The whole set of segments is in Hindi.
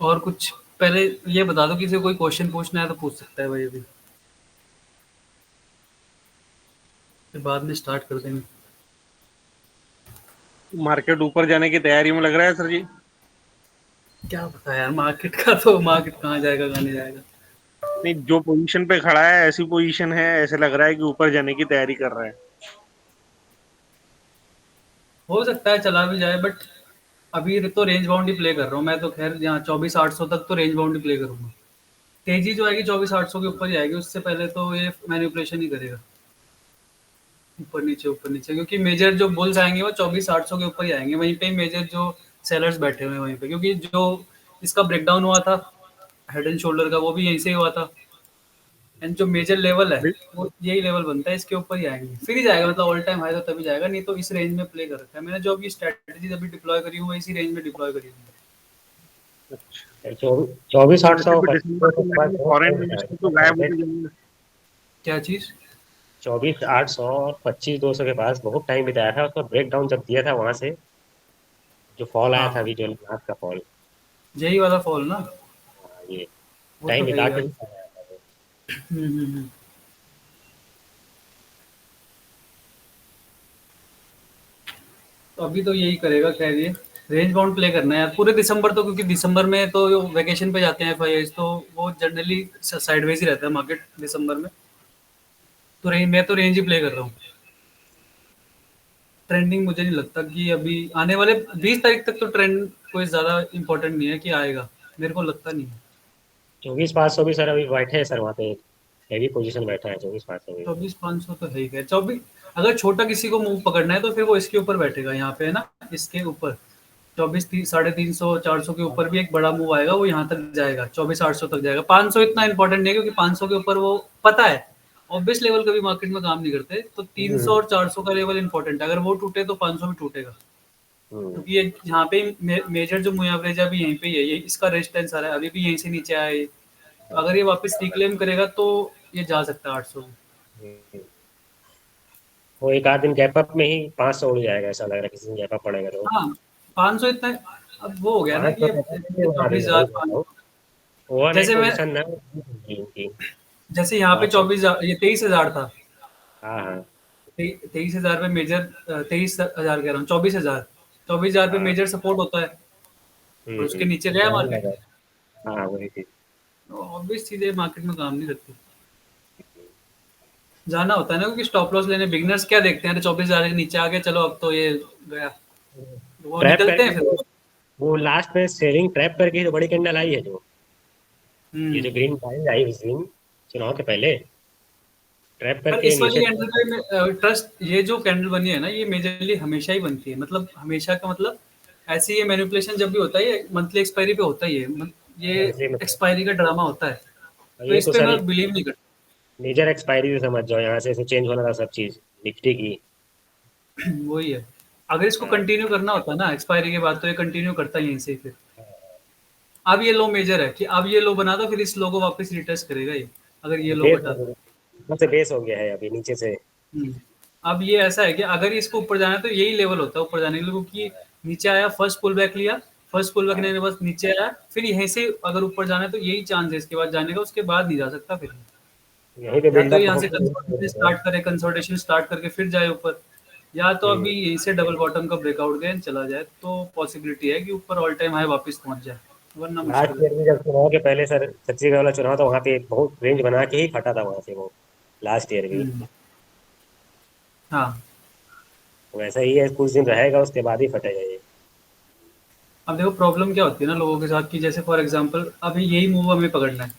और कुछ पहले ये बता दो, किसी को कोई क्वेश्चन पूछना है तो पूछ सकता है भाई अभी, फिर बाद में स्टार्ट कर देंगे। मार्केट ऊपर जाने की तैयारी में लग रहा है सर जी। क्या पता यार, मार्केट का तो मार्केट कहाँ जाएगा कहाँ नहीं जाएगा। नहीं, जो पोजीशन पे खड़ा है ऐसी पोजीशन है, ऐसे लग रहा है कि ऊपर जाने की तैयारी कर रहा है। हो सकता है चला भी जाए, बट अभी तो रेंज बाउंड ही प्ले कर रहा हूँ मैं तो। खैर यहाँ 24,800 तक तो रेंज बाउंड ही प्ले करूंगा। तेजी जो आएगी 24,800 के ऊपर ही आएगी, उससे पहले तो ये मैनिपुलेशन ही करेगा, ऊपर नीचे, क्योंकि मेजर जो बुल्स आएंगे वो 24,800 के ऊपर ही आएंगे। वहीं पे मेजर जो सेलर्स बैठे हुए हैं वहीं पे, क्योंकि जो इसका ब्रेकडाउन हुआ था हेड एंड शोल्डर का, वो भी यहीं से ही हुआ था। एंड जो मेजर लेवल है वो यही लेवल बनता है, इसके ऊपर ही आएंगे फिर ही जाएगा। मतलब ऑल टाइम हाई तो तभी जाएगा, नहीं तो इस रेंज में प्ले कर रखा है मैंने। जो अभी स्ट्रेटजी अभी डिप्लॉय करी हूँ, इसी रेंज में डिप्लॉय करी हूँ। 24,800 वैसे भी दिसंबर के 25,200 के पास महीने बहुत फॉरेन टाइम था इन्वेस्टर इसका तो गायब टारगेट। होते जाएंगे। क्या चीज़? 24,800 और 25,200 के पास बहुत टाइम बिताया था, उसका ब्रेक डाउन जब दिया था वहां से जो फॉल आया था हाँ, अभी, जो लास्ट का फॉल। यही वाला फॉल ना। ये वो तो टाइम है ही बिता के भाई। आया था वो। हम्म। तो अभी तो यही करेगा खैर ये। रेंज बाउंड प्ले करना है यार पूरे दिसंबर तो, क्योंकि दिसंबर में तो वैकेशन पे जाते हैं एफआईआईज, तो वो जनरली साइडवेज ही रहता है मार्केट दिसंबर में। तो रेंज, मैं तो रेंज ही प्ले कर रहा हूँ। ट्रेंडिंग मुझे नहीं लगता कि अभी आने वाले 20 तारीख तक तो ट्रेंड कोई ज़्यादा इंपॉर्टेंट नहीं है कि आएगा, मेरे को लगता नहीं है। 24,500 भी सर अभी बैठे हैं सर वहाँ पे, हैवी पोजीशन बैठा है 24,500 भी। 24,500 तो है ही है। 24, अगर छोटा किसी को मूव पकड़ना है तो फिर वो इसके ऊपर बैठेगा, यहाँ पे है ना, इसके ऊपर। 24, 3, 350, 400 के ऊपर भी एक बड़ा मूव आएगा, वो यहाँ तक जाएगा, 24,800 तक जाएगा। 500 इतना इंपॉर्टेंट नहीं है, क्योंकि 500 के ऊपर वो पता है ऑब्वियस लेवल कभी मार्केट में काम नहीं करते। तो 300 हम्म। और 400 का लेवल इंपॉर्टेंट है, अगर वो टूटे तो 500 भी टूटेगा। हम्म। क्योंकि ये यहाँ पे मेजर जो मूव एवरेज है अभी यहीं पे ही है, ये इसका रेजिस्टेंस आ रहा है, अभी भी यहीं से नीचे आया है ये। तो अगर ये वापस रिक्लेम करेगा तो ये जा सकता है 800 में। हम्म। वो एक आध दिन गैप अप में ही 500 उड़ जाएगा, ऐसा लग रहा है किसी दिन गैप अप पड़ेगा तो। हाँ, 500 इतना। अब वो हो गया ना कि 500 ये तक नहीं बना चौबीस देगा, हजार वही बोल पाँच रहा हूँ। सौ ओवरनाइट जैसे मैं, पोजीशन ना उनकी। जैसे यहाँ पे 500। 24,000, ये 23,000 था। हाँ हाँ 23,000 पे मेजर, 23,000 कह रहा हूँ, 24,000। 24,000 पे हाँ। मेजर सपोर्ट होता है और उसके नीचे गया ध्यान मार्केट। लगा। हाँ वही चीज। ऑब्वियस चीज़ है, मार्केट में काम नहीं करती। जाना होता है ना, क्योंकि स्टॉप लॉस लेने बिगनर्स क्या देखते हैं, 24,000 के नीचे आ गया, चलो अब तो ये गया, वो ट्रैप निकलते करके हैं फिर तो, वो। वो लास्ट में सेलिंग ट्रैप करके ही तो बड़ी कैंडल आई है जो, ये हम्म। जो ग्रीन टाइम आई उस दिन चुनाव के पहले, ट्रैप पर करके इस वाली नीचे। कैंडल पे ट्रस्ट, ये जो कैंडल बनी है ना, ये मेजरली हमेशा ही बनती है। मतलब हमेशा का मतलब, ऐसे ये मैनिपुलेशन जब भी होता है ये मंथली एक्सपायरी पे होता ही है। ये ऐसे मतलब एक्सपायरी का ड्रामा होता है। तो ये इस तो पे सर मैं बिलीव नहीं करता। मेजर एक्सपायरी से समझ जाओ, यहाँ से ऐसे चेंज होना था सब चीज निफ्टी की। वही है, अगर इसको हाँ। कंटिन्यू करना होता ना एक्सपायरी के बाद, तो ये कंटिन्यू करता ही यहीं से ही फिर। अब ये लो मेजर है कि अब ये लो बना दो, फिर इस लो को वापस रिटेस्ट करेगा ये, अगर ये लो बेस बटा दो। सबसे बेस हो गया है अभी नीचे से। हम्म। अब ये ऐसा है कि अगर इसको ऊपर जाना है तो यही लेवल होता है ऊपर जाने के लिए, क्योंकि नीचे आया, फर्स्ट पुल बैक लिया, फर्स्ट पुल बैक हाँ लेने के बाद नीचे आया, फिर यहीं से अगर ऊपर जाना है तो यही चांस है इसके बाद जाने का, उसके बाद नहीं जा सकता फिर। यहीं पे या तो बिल्डअप यहाँ से कंसोलिडेशन होगा। स्टार्ट करे, कंसोलिडेशन स्टार्ट करके फिर जाए ऊपर, या तो अभी हम्म। यहीं से डबल बॉटम का ब्रेकआउट गए चला जाए, तो पॉसिबिलिटी है कि ऊपर ऑल टाइम हाई वापस पहुंच जाए, वरना लास्ट मुश्किल है। ईयर में जब चुनाव के पहले सर छत्तीसगढ़ वाला चुनाव था, वहाँ पे बहुत रेंज बना के ही फटा था वहां से वो, लास्ट ईयर भी। हम्म। हाँ। वैसा ही है, कुछ दिन रहेगा उसके बाद ही फटेगा ये। अब देखो प्रॉब्लम क्या होती है ना लोगों के साथ, कि जैसे फॉर एग्जांपल अभी यही मूव हमें पकड़ना है।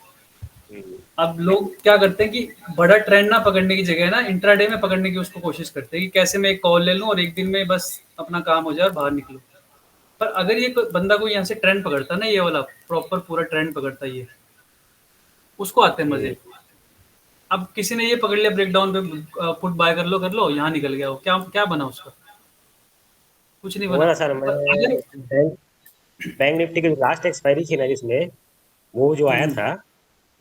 हम्म। अब लोग क्या करते हैं कि बड़ा ट्रेंड ना पकड़ने की जगह ना इंट्राडे में पकड़ने की उसको कोशिश करते हैं, कि कैसे मैं एक कॉल ले लूं और एक दिन में बस अपना काम हो जाए और बाहर निकलूं। पर अगर ये बंदा कोई यहाँ से ट्रेंड पकड़ता है ना, ये वाला प्रॉपर पूरा ट्रेंड पकड़ता है ये, उसको आते हैं हम्म। मजे। अब किसी ने ये पकड़ लिया ब्रेकडाउन पे, पुट बाय कर लो, यहाँ निकल गया, वो क्या क्या बना उसका? कुछ नहीं बना। हुआ ना सर, मैं पर अगर बैंक बैंक निफ्टी की लास्ट एक्सपायरी थी ना जिसमें, वो जो आया हम्म, था,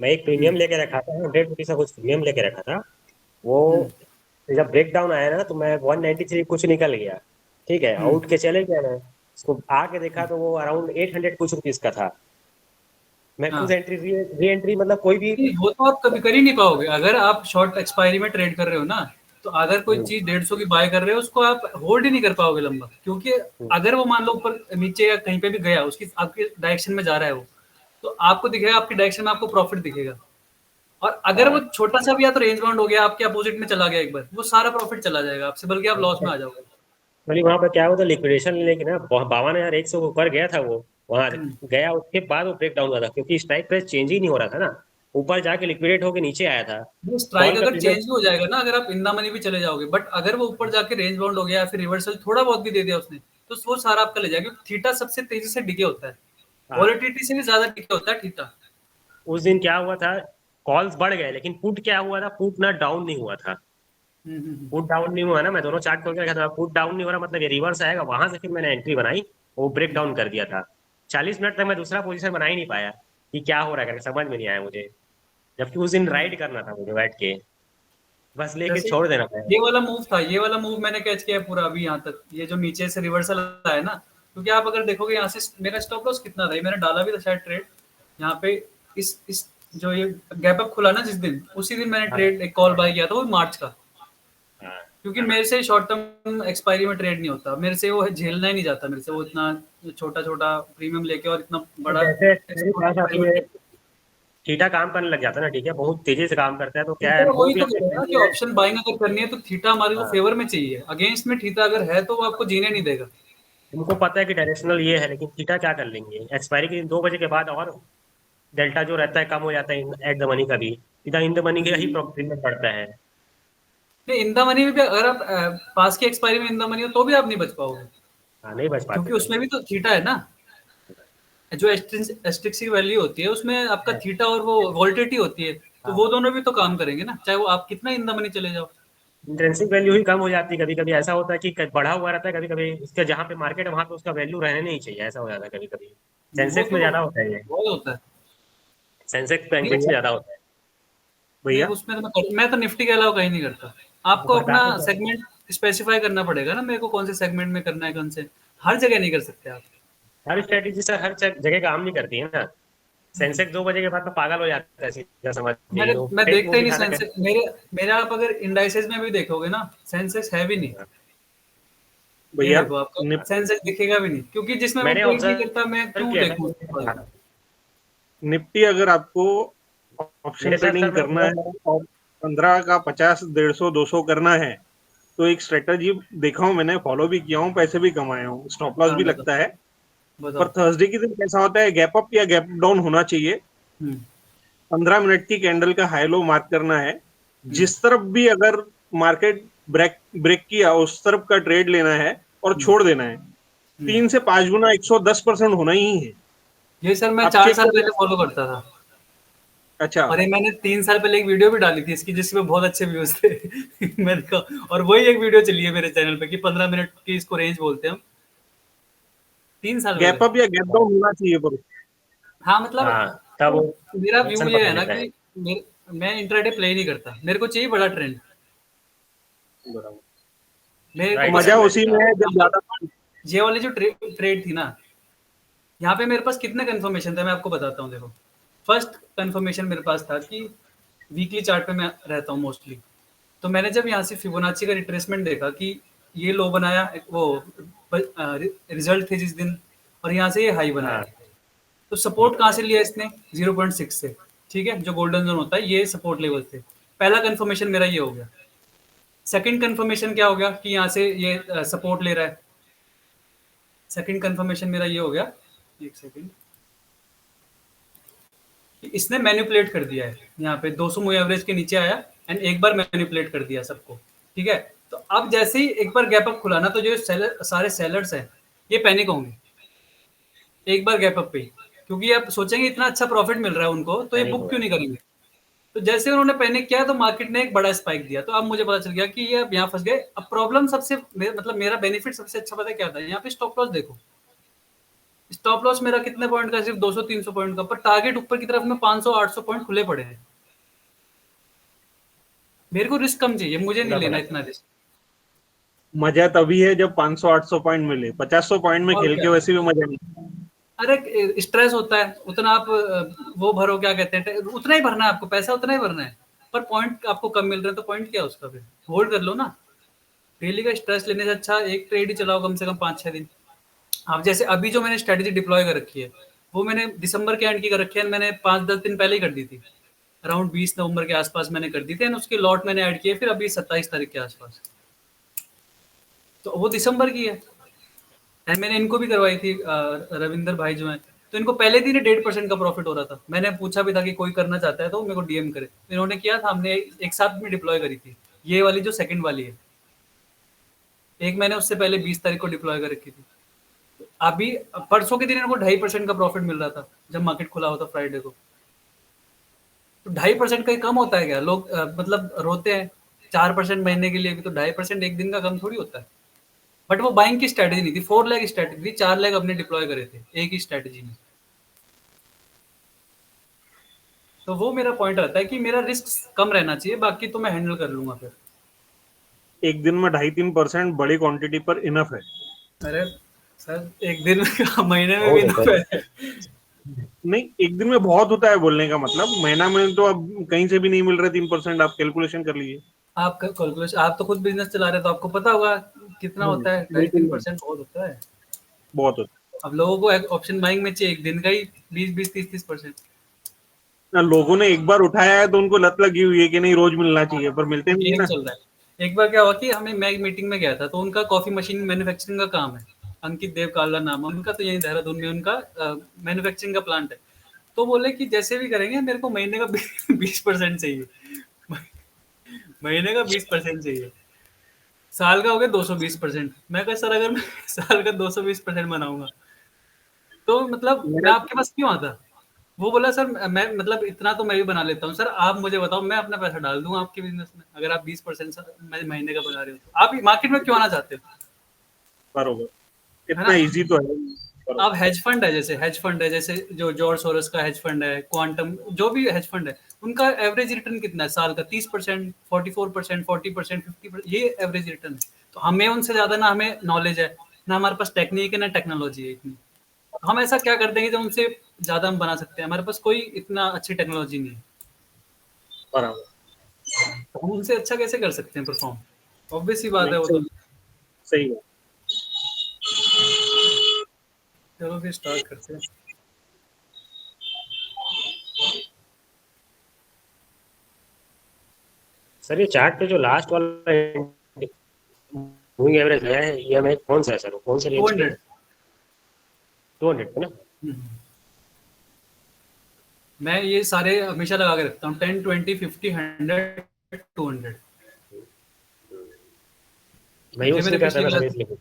मैं एक प्रीमियम हम्म, लेके रखा था, 100 रुपीज का कुछ प्रीमियम लेके रखा था वो। हम्म, जब ब्रेक डाउन आया ना तो मैं 193 कुछ निकल गया, ठीक है, हम्म, आउट के चले गया मैं। उसको आके देखा तो वो अराउंड 800 कुछ रुपीज का था। मैक्सिमम हाँ, एंट्री री एंट्री मतलब कोई भी। नहीं, वो तो आप कभी कर ही नहीं पाओगे अगर आप शॉर्ट एक्सपायरी में ट्रेड कर रहे हो ना। तो अगर कोई हम्म, चीज 150 की बाय कर रहे हो उसको आप होल्ड ही नहीं कर पाओगे लंबा, क्योंकि हम्म, अगर वो मान लो ऊपर नीचे या कहीं पे भी गया, उसकी आपके डायरेक्शन में जा रहा है वो, तो आपको दिखेगा, आपकी डायरेक्शन में आपको प्रॉफिट दिखेगा। और अगर वो हाँ। छोटा सा भी या तो रेंज बाउंड हो गया, आपके अपोजिट में चला गया एक बार, वो सारा प्रॉफिट चला जाएगा आपसे, बल्कि आप लॉस में आ जाओगे। एक्चुअली वहां पर क्या हुआ था लिक्विडेशन लेके ना 52,100 के ऊपर गया था वो। वहां हम्म। गया, उसके बाद वो ब्रेक डाउन हुआ था क्योंकि स्ट्राइक प्राइस चेंज ही नहीं हो रहा था ना। ऊपर जाके लिक्विडेट होके नीचे आया था। वो स्ट्राइक कॉल का अगर प्रीमियम। चेंज भी हो जाएगा ना, अगर आप इन द मनी भी चले जाओगे, बट अगर वो ऊपर जाके रेंज बाउंड हो गया या फिर रिवर्सल थोड़ा बहुत भी दे दिया उसने, तो वो सारा आपका ले जाएगा, क्योंकि थीटा सबसे तेजी से डिके होता है। हाँ, वॉलेटिलिटी से भी ज्यादा डिके होता है थीटा। उस दिन क्या हुआ था, कॉल्स बढ़ गए लेकिन पुट क्या हुआ था, पुट ना डाउन नहीं हुआ था। हम्म। पुट डाउन नहीं हुआ ना, मैं दोनों चार्ट खोल के रखा था, पुट डाउन नहीं हो रहा मतलब ये रिवर्स आएगा, वहां से फिर मैंने एंट्री बनाई। वो ब्रेक डाउन कर दिया था। 40 मिनट तक मैं दूसरा पोजीशन बना ही नहीं पाया कि क्या हो रहा है करके, समझ में नहीं आया मुझे। जबकि उस दिन हम्म। राइड करना था मुझे बैठ के, बस लेके जैसे छोड़ देना था। ये वाला मूव था, ये वाला मूव मैंने कैच किया है पूरा अभी यहाँ तक, ये जो नीचे से रिवर्सल आया है ना, क्योंकि आप अगर देखोगे यहाँ से मेरा स्टॉप लॉस कितना था, ये मैंने डाला भी था शायद ट्रेड यहाँ पे। इस जो ये गैप अप खुला ना जिस दिन, उसी दिन मैंने हाँ, ट्रेड एक कॉल बाय किया था, वो मार्च का। हाँ। क्योंकि मेरे से शॉर्ट टर्म एक्सपायरी में ट्रेड नहीं होता, मेरे से वो झेलना ही नहीं जाता, मेरे से वो इतना छोटा छोटा प्रीमियम लेके और इतना तो बड़ा जैसे मेरे पास एक्सपायरी आती में है, trade। थीटा काम करने लग जाता है ना, ठीक है, बहुत तेजी से काम करता है, तो क्या है, थीटा वो वही भी तो अपने कह रहे हैं ना कि वैल्यू है। ऑप्शन बाइंग अगर करनी है तो थीटा हमारे को हाँ, फेवर में चाहिए, अगेंस्ट में थीटा अगर है तो वो आपको जीने नहीं देगा। उनको पता है कि डायरेक्शनल ये है, लेकिन थीटा क्या कर लेंगे, एक्सपायरी के दिन 2 बजे के बाद और डेल्टा जो रहता है कम हो जाता है एट द मनी का भी। सीधा इन द मनी का ही हम्म। प्रीमियम पड़ता है। नहीं, इन द मनी में भी अगर आप पास की एक्सपायरी में इन द मनी हो तो भी आप नहीं बच पाओगे, हाँ, नहीं बच पाते क्योंकि फिर। उसमें भी तो थीटा है ना। जो एस्ट्रिक्स की वैल्यू होती है उसमें आपका थीटा और वो वोल्टिलिटी होती है, तो वो हाँ, दोनों भी तो काम करेंगे ना, चाहे वो आप कितना इन द मनी चले जाओ। इंट्रिंसिक वैल्यू ही कम हो जाती है, कभी कभी ऐसा होता है कि बढ़ा हुआ रहता है, कभी कभी उसका जहाँ पे मार्केट है वहां पे उसका वैल्यू रहना नहीं चाहिए, ऐसा हो जाता है कभी कभी। वो सेंसेक्स में तो ज्यादा होता है ये। बहुत होता है। सेंसेक्स बैंक नहीं में भैया ज्यादा होता है। भैया उसमें तो मैं तो निफ्टी के अलावा कहीं नहीं करता। आपको बता अपना तो रहा हूँ। सेगमेंट स्पेसिफाई करना पड़ेगा ना, मेरे को कौन से सेगमेंट में करना है, कौन से, हर जगह नहीं कर सकते आप। हर स्ट्रेटेजी सर हर जगह काम नहीं करती है ना। सेंसेक्स 2 बजे के बाद तो पागल हो जाता है, सीधा समझ मेरे लीजिए, वो मैं फेक देखता मूव ही नहीं दिखाना सेंसेक्स, मेरे मेरे आप अगर इंडाइसेस में भी देखोगे ना, सेंसेक्स है भी नहीं। ये भैया देखो आपको निप, सेंसेक्स दिखेगा भी नहीं, क्योंकि जिसमें मैं मैंने ट्रेड नहीं करता, मैं ऑब्जर्व क्यों किया देखूं उसके बारे था। में। निफ्टी अगर आपको ऑप्शन मेरे साथ सर ट्रेडिंग मैं करना है और 15 का 50 150 200 करना है, तो एक स्ट्रेटजी देखा हूँ मैंने, फॉलो भी किया हूँ, पैसे भी कमाए हूँ, स्टॉप लॉस हाँ भी बताओ। लगता है। पर बताओ। थर्सडे के दिन कैसा होता है, गैप अप या गैप डाउन होना चाहिए। हम्म। 15 मिनट की कैंडल का हाई लो मार्क करना है। हम्म। जिस तरफ भी अगर मार्केट ब्रेक ब्रेक किया उस तरफ का ट्रेड लेना है और हम्म। छोड़ देना है। हम्म। 3 से 5 गुना 110% होना ही है। ये सर मैं आप 4 चेक साल कर। पहले फॉलो करता था। अच्छा। और ये मैंने 3 साल पहले एक वीडियो भी डाली थी इसकी, जिसमें बहुत अच्छे व्यूज थे। मैंने कहा, और वही एक वीडियो चली है मेरे चैनल पे कि 15 मिनट की इसको रेंज बोलते हैं हम। 3 साल पहले। गैप अप या गैप डाउन होना चाहिए पर। हाँ मतलब, हाँ, तब तो वो मेरा व्यू डायरेक्शन ये पकड़ है ना लेता है। कि मैं इंट्राडे प्ले नहीं करता, मेरे को चाहिए बड़ा ट्रेंड। बराबर। मेरे को राइट मजा सर, पसंद है उसी में है जब कि ज्यादा। ये वाली जो ट्रेड थी ना, यहाँ पे मेरे पास कितने कंफर्मेशन थे मैं आपको बताता हूँ, देखो। फर्स्ट कंफर्मेशन मेरे पास था कि वीकली चार्ट पे मैं रहता हूँ मोस्टली। तो मैंने जब यहाँ से फिबोनाची का रिट्रेसमेंट देखा कि ये लो बनाया, वो रिजल्ट थे जिस दिन, और यहाँ से ये हाई बनाया, हाँ। तो सपोर्ट कहाँ से लिया इसने, 0.6 से। ठीक है, जो गोल्डन जोन होता है ये सपोर्ट लेवल थे। पहला कंफर्मेशन मेरा ये हो गया। सेकंड कंफर्मेशन क्या हो गया कि यहाँ से ये सपोर्ट ले रहा है। सेकंड कंफर्मेशन मेरा ये हो गया, एक सेकंड, इसने मैनिपुलेट कर दिया है यहाँ पे 200 मूव एवरेज के नीचे आया, एंड एक बार मैनिपुलेट कर दिया सबको। ठीक है, तो अब जैसे ही एक बार गैप अप खुला ना, तो जो सारे सेलर्स हैं ये पैनिक होंगे एक बार गैप अप पे ही। क्योंकि आप सोचेंगे इतना अच्छा प्रॉफिट मिल रहा है उनको, तो ये पैनिक बुक हो क्यों गया। नहीं करेंगे। तो जैसे उन्होंने पैनिक किया तो मार्केट ने एक बड़ा स्पाइक दिया, तो अब मुझे पता चल गया कि ये अब यहाँ फंस गए। अब प्रॉब्लम सबसे मतलब मेरा बेनिफिट सबसे अच्छा पता है क्या था, यहाँ पे स्टॉप लॉस देखो। स्टॉप लॉस मेरा कितने पॉइंट का, सिर्फ 200-300 पॉइंट का, पर टारगेट ऊपर की तरफ में 500-800 पॉइंट खुले पड़े हैं। मेरे को रिस्क कम चाहिए, मुझे नहीं पूरा लेना बना। इतना रिस्क। मजा तभी है जब 500 800 पॉइंट मिले, 50 पॉइंट में और खेल क्या, के वैसे भी मजा नहीं। अरे स्ट्रेस होता है उतना आप वो भरो, क्या कहते हैं, उतना ही भरना है आपको, पैसा उतना ही भरना है, पर पॉइंट आपको कम मिल रहे हैं तो पॉइंट क्या है उसका, फिर होल्ड कर लो ना। डेली का स्ट्रेस लेने से अच्छा एक ट्रेड ही चलाओ कम से कम 5-6 दिन। अब जैसे अभी जो मैंने स्ट्रेटेजी डिप्लॉय कर रखी है, वो मैंने दिसंबर के एंड की कर रखी है, मैंने 5-10 दिन पहले ही कर दी थी, अराउंड 20 नवंबर के आसपास मैंने कर दी थी, एंड उसके लॉट मैंने ऐड किए फिर अभी 27 तारीख के आसपास, तो वो दिसंबर की है। एंड मैंने इनको भी करवाई थी, रविंदर भाई जो हैं, तो इनको पहले दिन ही 1.5% का प्रॉफिट हो रहा था। मैंने पूछा भी था कि कोई करना चाहता है तो मेरे को डीएम करे, तो इन्होंने किया था, हमने एक साथ में डिप्लॉय करी थी, ये वाली जो सेकंड वाली है। एक मैंने उससे पहले 20 तारीख को डिप्लॉय कर रखी थी। अभी परसों के दिन इनको 2.5% का प्रॉफिट मिल रहा था जब मार्केट खुला हुआ था फ्राइडे को। तो 2.5% का ही कम होता है क्या? लोग मतलब रोते हैं 4% महीने के लिए भी, तो 2.5% एक दिन का कम थोड़ी होता है। बट वो बाइंग की स्ट्रेटेजी नहीं थी, 4 लाख स्ट्रेटेजी थी, 4 लाख अपने डिप्लॉय करे थे एक ही स्ट्रेटेजी में। तो वो मेरा पॉइंट रहता है कि मेरा रिस्क कम रहना चाहिए, बाकी तो मैं हैंडल कर लूंगा फिर। एक दिन में 2.5-3% बड़ी क्वांटिटी पर इनफ है। अरे सर एक दिन में महीने में भी बहुत ना होता है। नहीं, एक दिन में बहुत होता है बोलने का मतलब, महीना में तो अब कहीं से भी नहीं मिल रहे 3%, आप कैलकुलेशन कर लीजिए। आप कैलकुलेशन, आप तो खुद बिजनेस चला रहे हो तो आपको पता होगा कितना होता है, ढाई बिल्कुल तीन नहीं, परसेंट बहुत होता है। बहुत होता अब लोगों को ऑप्शन बाइंग में चाहिए एक दिन का ही 20-20, 30-30%। है ना। लोगों ने एक बार उठाया है तो उनको लत लगी हुई है कि नहीं रोज मिलना चाहिए, पर मिलते नहीं है गेम ना। चल रहा है। एक बार क्या हुआ कि हमें, मैं एक मीटिंग में गया था, तो उनका कॉफी मशीन मैन्युफैक्चरिंग का काम है, अंकित देव काला नाम है उनका, तो यही देहरादून में उनका मैन्युफैक्चरिंग का प्लांट है। तो बोले कि जैसे भी करेंगे मेरे को महीने का 20% चाहिए, महीने का 20% चाहिए, साल का हो गया 220%। मैं कहा सर अगर मैं साल का 220% बनाऊंगा तो मतलब मैं मेरा आपके पास क्यों आता? वो बोला सर मैं मतलब इतना तो मैं भी बना लेता हूँ सर, आप मुझे बताओ मैं अपना पैसा डाल दूंगा आपके बिजनेस में, अगर आप 20% महीने का बना रहे हो तो आप मार्केट में क्यों आना चाहते हो? बरोबर, है इतना ना? इजी तो है। बरोबर। अब हेज फंड है, जैसे हेज फंड है, जैसे जो जॉर्ज सोरस का हेज फंड है, क्वांटम, जो भी हेज फंड है, उनका एवरेज रिटर्न कितना है साल का? 30%, 44%, 40%, 50%, ये एवरेज रिटर्न है। तो हमें उनसे ज्यादा ना हमें नॉलेज है, ना हमारे पास टेक्निक है, ना टेक्नोलॉजी है इतनी। तो हम ऐसा क्या कर देंगे जो उनसे ज्यादा हम बना सकते हैं? हमारे पास कोई इतना अच्छी टेक्नोलॉजी नहीं है, बराबर। तो हम उनसे अच्छा कैसे कर सकते हैं परफॉर्म? ऑब्वियस ही बात नहीं, है वो तो। सही, सही है। चलो फिर स्टार्ट करते हैं। सर ये चार्ट पे जो लास्ट वाला मूविंग एवरेज है, ये हमें कौन सा है सर, कौन से टू रेंज पे है? हंड्रेड 200 पे ना? मैं ये सारे हमेशा लगा के रखता हूँ, 10, 20, 50, 100, 200। मैं ये यूज मेरे नहीं करता पिछली ना सर, क्लास। इसलिए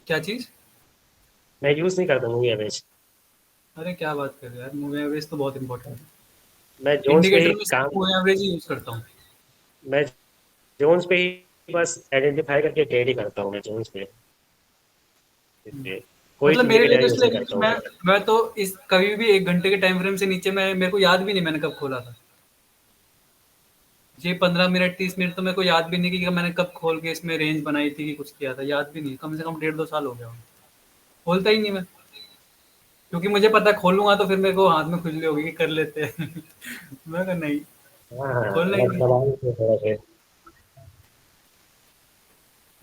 क्या चीज? मैं यूज नहीं करता मूविंग एवरेज। अरे क्या बात कर रहे हो यार, मूविंग एवरेज तो बहुत इंपॉर्टेंट है। मैं जोन्स पे ही इंडिकेटर में सिर्फ काम मूविंग एवरेज ही यूज करता हूँ। मैं जोन्स पे ही बस आइडेंटिफाई करके ट्रेड ही करता हूँ मैं जोन्स पे, इसलिए कोई मतलब मेरे लिए इंडिकेटर तो यूज इसलिए नहीं क्योंकि करता हूँ। मैं तो इस कभी भी 1 घंटे के टाइम फ्रेम से नीचे मैं, मेरे को याद भी नहीं मैंने कब खोला था। ये 15 मिनट 30 मिनट तो मेरे को याद भी नहीं कि मैंने कब खोल के इसमें रेंज बनाई थी कि कुछ किया था, याद भी नहीं, कम से कम 1.5-2 साल हो गया। खोलता ही नहीं मैं, क्योंकि मुझे पता है खोलूंगा तो फिर मेरे को हाथ में खुजली होगी कि कर लेते हैं। मैं कहा नहीं, हाँ हाँ, खोलना ही अलग नहीं। दबाव से थोड़ा सा।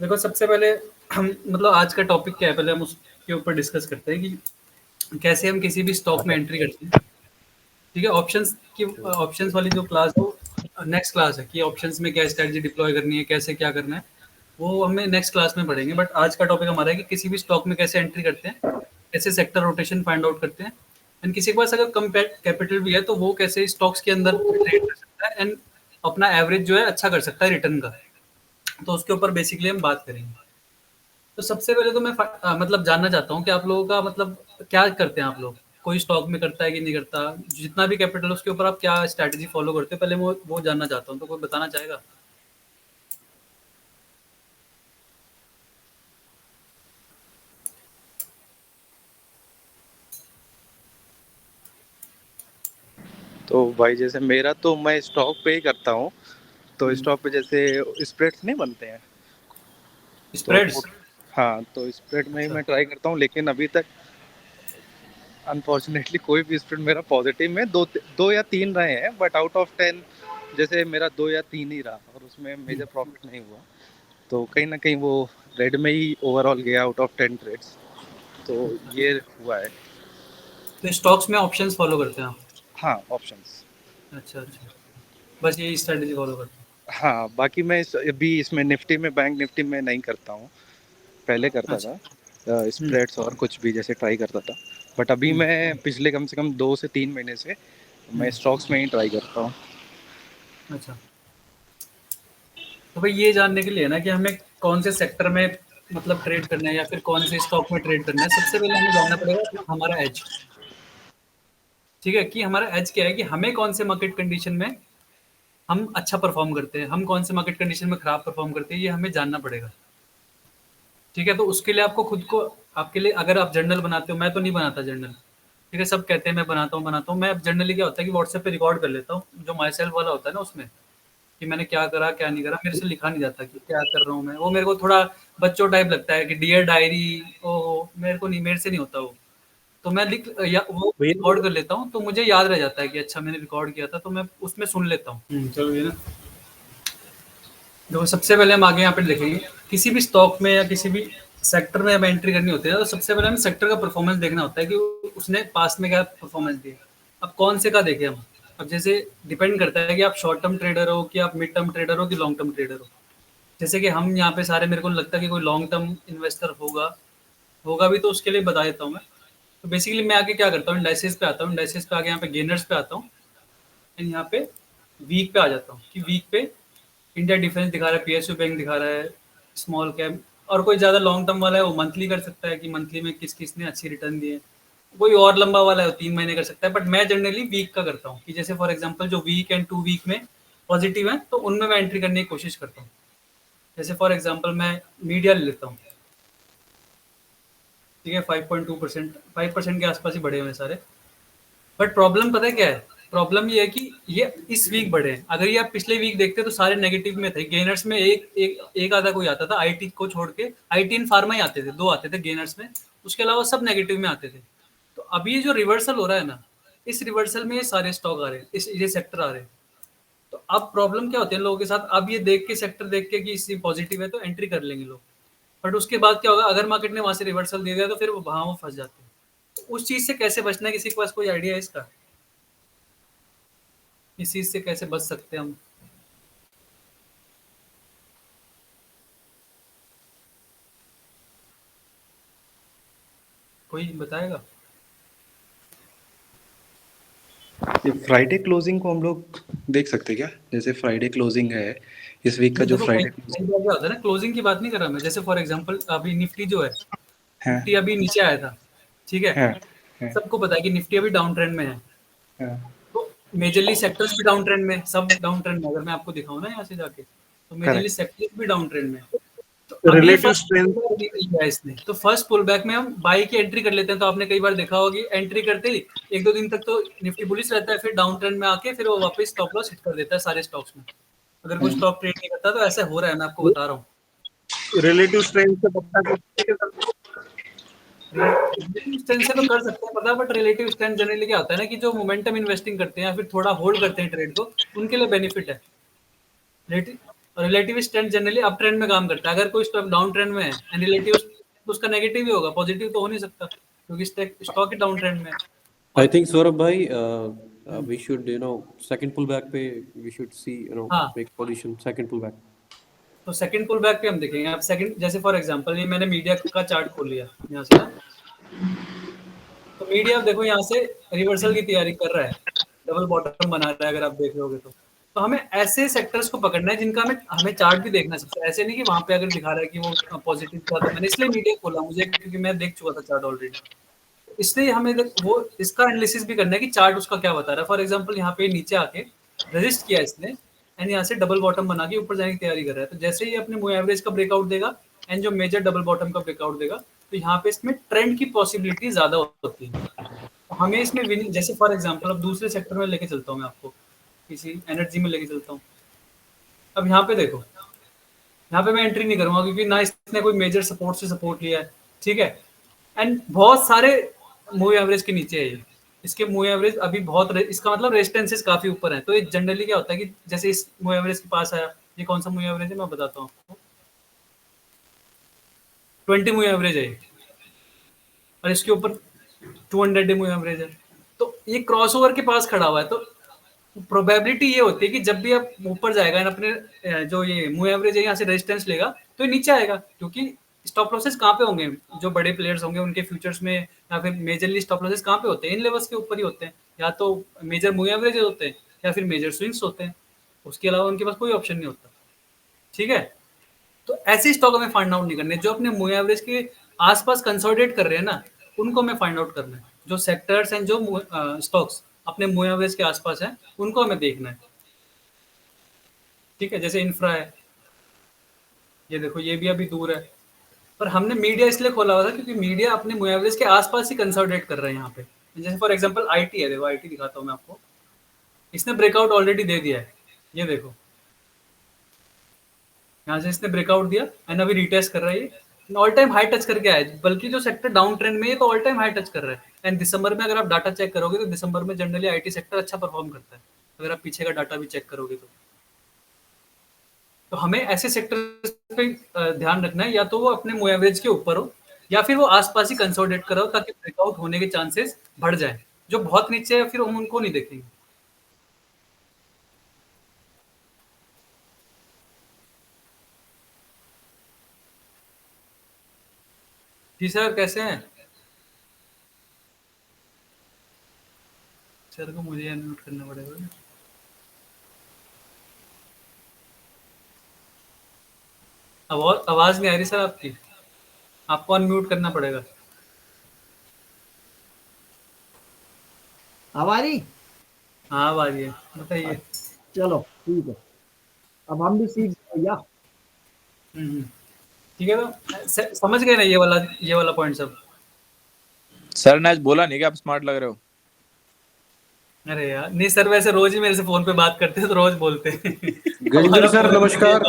देखो सबसे पहले हम मतलब आज का टॉपिक क्या है, पहले हम उसके ऊपर डिस्कस करते हैं कि कैसे हम किसी भी स्टॉक में एंट्री करते हैं। ठीक है, ऑप्शंस की, ऑप्शंस वाली जो क्लास है वो नेक्स्ट क्लास है, कि ऑप्शंस में क्या स्ट्रेटजी डिप्लॉय करनी है, कैसे क्या करना है, वो हमें नेक्स्ट क्लास में पढ़ेंगे। बट आज का टॉपिक हमारा है कि किसी भी स्टॉक में कैसे एंट्री करते हैं, कैसे सेक्टर रोटेशन फाइंड आउट करते हैं, एंड किसी के पास अगर कम कैपिटल भी है तो वो कैसे स्टॉक्स के अंदर ट्रेड कर सकता है, एंड अपना एवरेज जो है अच्छा कर सकता है रिटर्न का। तो उसके ऊपर बेसिकली हम बात करेंगे। तो सबसे पहले तो मैं मतलब जानना चाहता हूँ कि आप लोगों का मतलब क्या करते हैं आप लोग, कोई स्टॉक में करता है कि नहीं करता, जितना भी कैपिटल है उसके ऊपर आप क्या स्ट्रैटेजी फॉलो करते हो, पहले वो जानना चाहता हूँ, तो कोई बताना चाहेगा? तो भाई जैसे मेरा तो मैं स्टॉक पे ही करता हूँ। तो हम्म, स्टॉक पे जैसे स्प्रेड्स नहीं बनते हैं, तो स्प्रेड्स। हाँ, तो स्प्रेड में ही अच्छा। मैं ट्राई करता हूँ, लेकिन अभी तक अनफॉर्चुनेटली कोई भी स्टूडेंट मेरा पॉजिटिव में दो या तीन रहे हैं, बट आउट ऑफ 10 जैसे मेरा 2 या 3 ही रहा और उसमें मेजर प्रॉफिट नहीं हुआ, तो कहीं ना कहीं वो रेड में ही ओवरऑल गया आउट ऑफ 10 ट्रेड्स, तो ये हुआ है। तो स्टॉक्स में ऑप्शंस फॉलो करते हैं आप? हाँ, ऑप्शंस। अच्छा अच्छा, बस यही स्ट्रेटजी फॉलो करते हैं। हाँ, बाकी मैं अभी इसमें निफ्टी में, बैंक निफ्टी में नहीं करता हूँ, पहले करता अच्छा। था स्प्रेड्स और कुछ भी जैसे ट्राई करता था, बट अभी मैं पिछले कम से कम 2 से 3 महीने से मैं स्टॉक्स में ही ट्राई करता हूँ। अच्छा, तो भाई ये जानने के लिए है ना कि हमें कौन से सेक्टर में मतलब ट्रेड करना है या फिर कौन से स्टॉक में ट्रेड करना है, सबसे पहले हमें जानना पड़ेगा हमारा एज। ठीक है, कि हमारा एज क्या है, कि हमें कौन से मार्केट कंडीशन में हम अच्छा परफॉर्म करते हैं, हम कौन से मार्केट कंडीशन में खराब परफॉर्म करते हैं, ये हमें जानना पड़ेगा। ठीक है, तो उसके लिए आपको खुद को, आपके लिए अगर आप जर्नल बनाते हो, मैं तो नहीं बनाता जर्नल। ठीक है, सब कहते हैं मैं बनाता हूँ, मैं जर्नली क्या होता है कि व्हाट्सएप पे रिकॉर्ड कर लेता हूँ, जो माई सेल्फ वाला होता है ना उसमें, कि मैंने क्या करा क्या नहीं करा, मेरे से लिखा नहीं जाता कि क्या कर रहा हूँ मैं, वो मेरे को थोड़ा बच्चों टाइप लगता है कि डियर डायरी, ओ मेरे को नहीं, मेरे से नहीं होता वो। तो मैं लिख या वो भैया रिकॉर्ड कर लेता हूँ, तो मुझे याद रह जाता है कि अच्छा मैंने रिकॉर्ड किया था, तो मैं उसमें सुन लेता हूँ। चलो ये ना, देखो सबसे पहले हम आगे यहाँ पे देखेंगे, किसी भी स्टॉक में या किसी भी सेक्टर में हमें एंट्री करनी होती है, तो सबसे पहले हमें सेक्टर का परफॉर्मेंस देखना होता है कि उसने पास्ट में क्या परफॉर्मेंस दी है। अब कौन से का देखें हम, अब जैसे डिपेंड करता है कि आप शॉर्ट टर्म ट्रेडर हो, कि आप मिड टर्म ट्रेडर हो, कि लॉन्ग टर्म ट्रेडर हो। जैसे कि हम यहाँ पे सारे, मेरे को लगता है कि कोई लॉन्ग टर्म इन्वेस्टर होगा, होगा भी, तो उसके लिए बता देता हूँ मैं। तो बेसिकली मैं आगे क्या करता हूँ, इंडाइसिस पे आता हूँ, इंडाइसिस पे आगे यहाँ पे गेनर्स पे आता हूँ, एंड यहाँ पे वीक पे आ जाता हूँ, कि वीक पे इंडिया डिफेंस दिखा रहा है, पीएसयू बैंक दिखा रहा है, स्मॉल कैप, और कोई ज़्यादा लॉन्ग टर्म वाला है वो मंथली कर सकता है कि मंथली में किस किसने अच्छी रिटर्न दी है। कोई और लंबा वाला है वो 3 महीने कर सकता है, बट मैं जनरली वीक का करता हूँ, कि जैसे फॉर एग्जांपल जो वीक एंड 2 वीक में पॉजिटिव है, तो उनमें मैं एंट्री करने की कोशिश करता हूँ। जैसे फॉर एग्जांपल मैं मीडिया ले लेता हूँ। ठीक है, 5.2%, 5% के आसपास ही बढ़े हुए हैं सारे। बट प्रॉब्लम पता है क्या है, प्रॉब्लम ये है कि ये इस वीक बढ़े हैं। अगर ये आप पिछले वीक देखते तो सारे नेगेटिव में थे। गेनर्स में एक आधा कोई आता था, आईटी को छोड़ के, आईटी इन फार्मा ही आते थे, 2 आते थे गेनर्स में, उसके अलावा सब नेगेटिव में आते थे। तो अभी ये जो रिवर्सल हो रहा है ना, इस रिवर्सल में ये सारे स्टॉक आ रहे हैं, ये सेक्टर आ रहे हैं। तो अब प्रॉब्लम क्या होती है लोगों के साथ, अब ये देख के, सेक्टर देख के कि इससे पॉजिटिव है तो एंट्री कर लेंगे लोग, बट उसके बाद क्या होगा, अगर मार्केट ने वहां से रिवर्सल दे दिया तो फिर वहां वो फंस जाते हैं। तो उस चीज से कैसे बचना है, किसी के पास कोई आइडिया है इसका, इस चीज से कैसे बच सकते हैं हम? कोई बताएगा? ये फ्राइडे क्लोजिंग को हम लोग देख सकते हैं क्या? जैसे फ्राइडे क्लोजिंग है इस वीक का, जो देखो कई फ्राइडे कई क्लोजिंग बार क्या होता है ना, क्लोजिंग की बात नहीं कर रहा मैं, जैसे फॉर एग्जांपल अभी निफ्टी जो है, है निफ्टी अभी नीचे आया था। ठीक है, है है सबको पता है कि निफ्टी अभी डाउन ट्रेंड में है। है तो मेजरली सेक्टर्स भी डाउन ट्रेंड में, सब डाउन ट्रेंड में, अगर मैं आपको दिखाऊं ना यहाँ से जाके, तो मेजरली करेक्ट। सेक्टर्स भी डाउन ट्रेंड में। तो अब ये रिलेटिव फर्स्ट स्ट्रेंथ। लिया है इसने, तो फर्स्ट पुल बैक में हम बाई की एंट्री कर लेते हैं। तो आपने कई बार देखा होगा कि एंट्री करते ही 1-2 दिन तक तो निफ्टी बुलिश रहता है, फिर डाउन ट्रेंड में आके फिर वो वापस स्टॉप लॉस हिट कर देता है सारे स्टॉक्स में। अगर कोई स्टॉक ट्रेड नहीं करता तो ऐसा हो रहा है, मैं आपको बता रहा हूँ। रिलेटिव स्ट्रेंथ से पता कर रिलेटिव स्ट्रेंथ से तो कर सकते हैं पता, बट रिलेटिव स्ट्रेंथ जनरली क्या होता है ना, कि जो मोमेंटम इन्वेस्टिंग करते हैं या फिर थोड़ा होल्ड करते हैं ट्रेड को, उनके लिए बेनिफिट है। Relative strength generally up trend में काम करता है। अगर कोई स्टॉक डाउन ट्रेंड में है एंड रिलेटिव, तो उसका नेगेटिव ही होगा, पॉजिटिव तो हो नहीं सकता, क्योंकि स्टॉक ही डाउन ट्रेंड में है। I और think Saurabh bhai, we should, second pullback पे we should see, हाँ, make position second pullback. तो सेकंड पुल बैक पे हम देखेंगे। आप सेकंड, जैसे फॉर एग्जांपल ये मैंने मीडिया का चार्ट खोल लिया यहाँ से ना, तो मीडिया आप देखो यहाँ से रिवर्सल की तैयारी कर रहा है, डबल बॉटम बना रहा है, अगर आप देख लोगे तो हमें ऐसे सेक्टर्स को पकड़ना है जिनका हमें हमें चार्ट भी देखना है सबसे। ऐसे नहीं कि वहां पे अगर दिखा रहा है कि वो पॉजिटिव था, तो मैंने इसलिए मीडिया खोला मुझे, क्योंकि मैं देख चुका था चार्ट ऑलरेडी। इसलिए हमें वो इसका एनालिसिस भी करना है कि चार्ट उसका क्या बता रहा है। फॉर एग्जाम्पल यहाँ पे नीचे आके रजिस्ट किया इसने, एंड यहाँ से डबल बॉटम बना के ऊपर जाने की तैयारी कर रहा है। तो जैसे ही अपने मूव एवरेज का ब्रेकआउट देगा एंड जो मेजर डबल बॉटम का ब्रेकआउट देगा, तो यहाँ पे इसमें ट्रेंड की पॉसिबिलिटी ज्यादा होती है। तो हमें इसमें विनिंग, जैसे फॉर एग्जाम्पल अब दूसरे सेक्टर में लेके चलता हूँ मैं आपको, किसी एनर्जी में लेके चलता हूँ। अब यहाँ पे देखो, यहाँ पे मैं एंट्री नहीं करूंगा क्योंकि ना इसने कोई मेजर सपोर्ट से सपोर्ट लिया है। ठीक है, एंड बहुत सारे मूवी एवरेज के नीचे है ये। इसके मूवी एवरेज अभी बहुत इसका मतलब रेजिस्टेंसेस काफी ऊपर है। तो ये जनरली क्या होता है कि जैसे इस मूवी एवरेज के पास आया, ये कौन सा मूवी एवरेज है मैं बताता हूँ आपको, 20 मूवी एवरेज है ये, और इसके ऊपर 200 मूवी एवरेज है। तो ये क्रॉसओवर के पास खड़ा हुआ है। तो प्रोबेबिलिटी ये होती है कि जब भी आप ऊपर जाएगा अपने जो ये मूवी एवरेज है यहाँ से रेजिस्टेंस लेगा तो ये नीचे आएगा, क्योंकि स्टॉप लॉसेस कहाँ पे होंगे, जो बड़े प्लेयर्स होंगे उनके फ्यूचर्स में या फिर मेजरली स्टॉप लॉसेस कहाँ पे होते हैं, इन लेवल्स के ऊपर ही होते हैं। या तो मेजर मूवी एवरेज होते हैं या फिर मेजर स्विंग्स होते हैं, उसके अलावा उनके पास कोई ऑप्शन नहीं होता। ठीक है, तो ऐसे स्टॉक हमें फाइंड आउट नहीं करने जो अपने मूवी एवरेज के आसपास कंसोलिडेट कर रहे हैं ना, उनको हमें फाइंड आउट करना है। जो सेक्टर्स हैं, जो स्टॉक्स अपने मूवी एवरेज के आसपास हैं, उनको हमें देखना है। ठीक है, जैसे इंफ्रा है, ये देखो ये भी अभी दूर है, पर हमने मीडिया इसलिए खोला हुआ था क्योंकि मीडिया अपने मूवी एवरेज के आसपास ही कंसोलिडेट कर रहे हैं यहाँ पे। जैसे फॉर एग्जांपल आईटी है, देखो आईटी दिखाता हूँ मैं आपको, इसने ब्रेकआउट ऑलरेडी दे दिया है। ये देखो यहाँ से इसने ब्रेकआउट दिया एंड अभी रिटेस्ट कर रहा है, ये ऑल टाइम हाई टच करके आया, बल्कि जो सेक्टर डाउन ट्रेंड में है तो ऑल टाइम हाई टच कर रहा है। एंड दिसंबर में अगर आप डाटा चेक करोगे तो दिसंबर में जनरली आईटी सेक्टर अच्छा परफॉर्म करता है, अगर आप पीछे का डाटा भी चेक करोगे तो हमें ऐसे सेक्टर पे ध्यान रखना है, या तो वो अपने मूव एवरेज के ऊपर हो या फिर वो आसपास ही कंसोलिडेट करो ताकि ब्रेकआउट होने के चांसेस बढ़ जाए। जो बहुत नीचे है फिर हम उनको नहीं देखेंगे। जी सर, कैसे हैं सर? को मुझे अनम्यूट करना पड़ेगा। आवाज नहीं आ रही सर आपकी, आपको अनम्यूट करना पड़ेगा। हमारी हाँ, अब आ रही है, बताइए। चलो ठीक है, अब हम भी सीख गए भैया। ठीक है, तो समझ गए ना ये वाला पॉइंट सब? सर ने आज बोला नहीं कि आप स्मार्ट लग रहे हो? अरे यार नहीं सर, वैसे रोज ही मेरे से फोन पे बात करते हैं तो रोज बोलते हैं। गजेंद्र सर नमस्कार।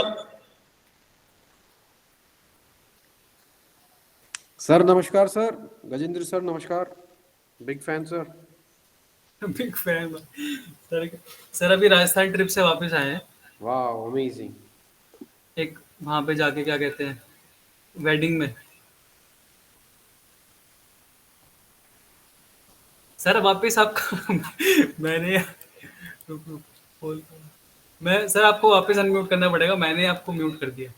सर नमस्कार सर, गजेंद्र सर नमस्कार, big fan sir. Big fan sir. Sir अभी राजस्थान ट्रिप से वापस आए हैं। वाह अमेजिंग। एक वहां पे जाके क्या कहते हैं, वेडिंग में। सर वापस आपको मैंने मैं सर आपको वापस अनम्यूट करना पड़ेगा, मैंने आपको म्यूट कर दिया।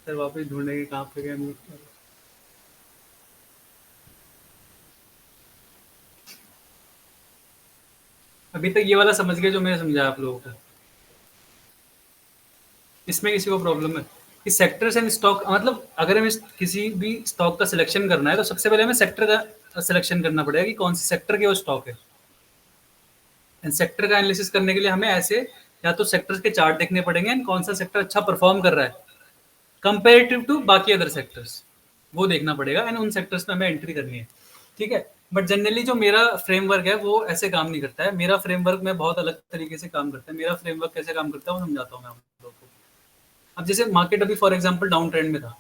सर वापस ढूंढने के कहाँ पे गया म्यूट कर। अभी तक ये वाला समझ गए जो मैंने समझाया आप लोगों को? इसमें किसी को प्रॉब्लम है कि सेक्टर्स एंड स्टॉक, मतलब अगर हमें किसी भी स्टॉक का सिलेक्शन करना है तो सबसे पहले हमें सेक्टर का सिलेक्शन करना पड़ेगा कि कौन सी सेक्टर के वो स्टॉक है। एंड सेक्टर का एनालिसिस करने के लिए हमें ऐसे या तो सेक्टर्स के चार्ट देखने पड़ेंगे एंड कौन सा सेक्टर अच्छा परफॉर्म कर रहा है कंपेरेटिव टू बाकी अदर सेक्टर्स, वो देखना पड़ेगा एंड उन सेक्टर्स में हमें एंट्री करनी है। ठीक है, बट जनरली जो मेरा फ्रेमवर्क है वो ऐसे काम नहीं करता है। मेरा फ्रेमवर्क में बहुत अलग तरीके से काम करता है। मेरा फ्रेमवर्क कैसे काम करता है वो समझाता हूँ मैं आप लोगों को। अब जैसे मार्केट अभी फॉर एग्जांपल डाउन ट्रेंड में था,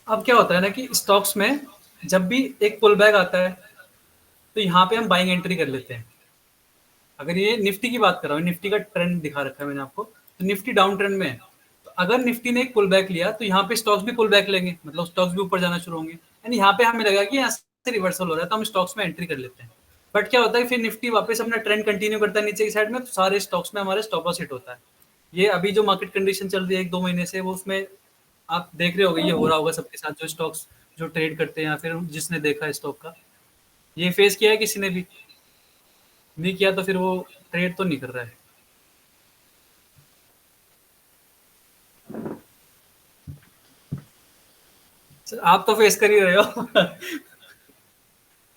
अब क्या होता है ना कि स्टॉक्स में जब भी एक पुल बैक आता है तो यहाँ पे हम बाइंग एंट्री कर लेते हैं। अगर ये निफ्टी की बात कर रहा हूँ, निफ्टी का ट्रेंड दिखा रखा है मैंने आपको, तो निफ्टी डाउन ट्रेंड में है। तो अगर निफ्टी ने एक पुल बैक लिया तो यहाँ पे स्टॉक्स भी पुल बैक लेंगे, मतलब स्टॉक्स भी ऊपर जाना शुरू होंगे एंड यहाँ पे हमें लगा कि यहाँ से रिवर्सल हो रहा है तो हम स्टॉक्स में एंट्री कर लेते हैं। बट क्या होता है फिर निफ्टी वापस अपना ट्रेंड कंटिन्यू करता है नीचे की साइड में, तो सारे स्टॉक्स में हमारे स्टॉप लॉस हिट होता है। ये अभी जो मार्केट कंडीशन चल रही है 1-2 महीने से, वो उसमें आप देख रहे होगे ये हो रहा होगा सबके साथ, जो स्टॉक्स जो ट्रेड करते हैं या फिर जिसने देखा है स्टॉक का, ये फेस किया है किसी ने भी नहीं किया तो फिर वो ट्रेड तो नहीं कर रहा है। सर आप तो फेस कर ही रहे हो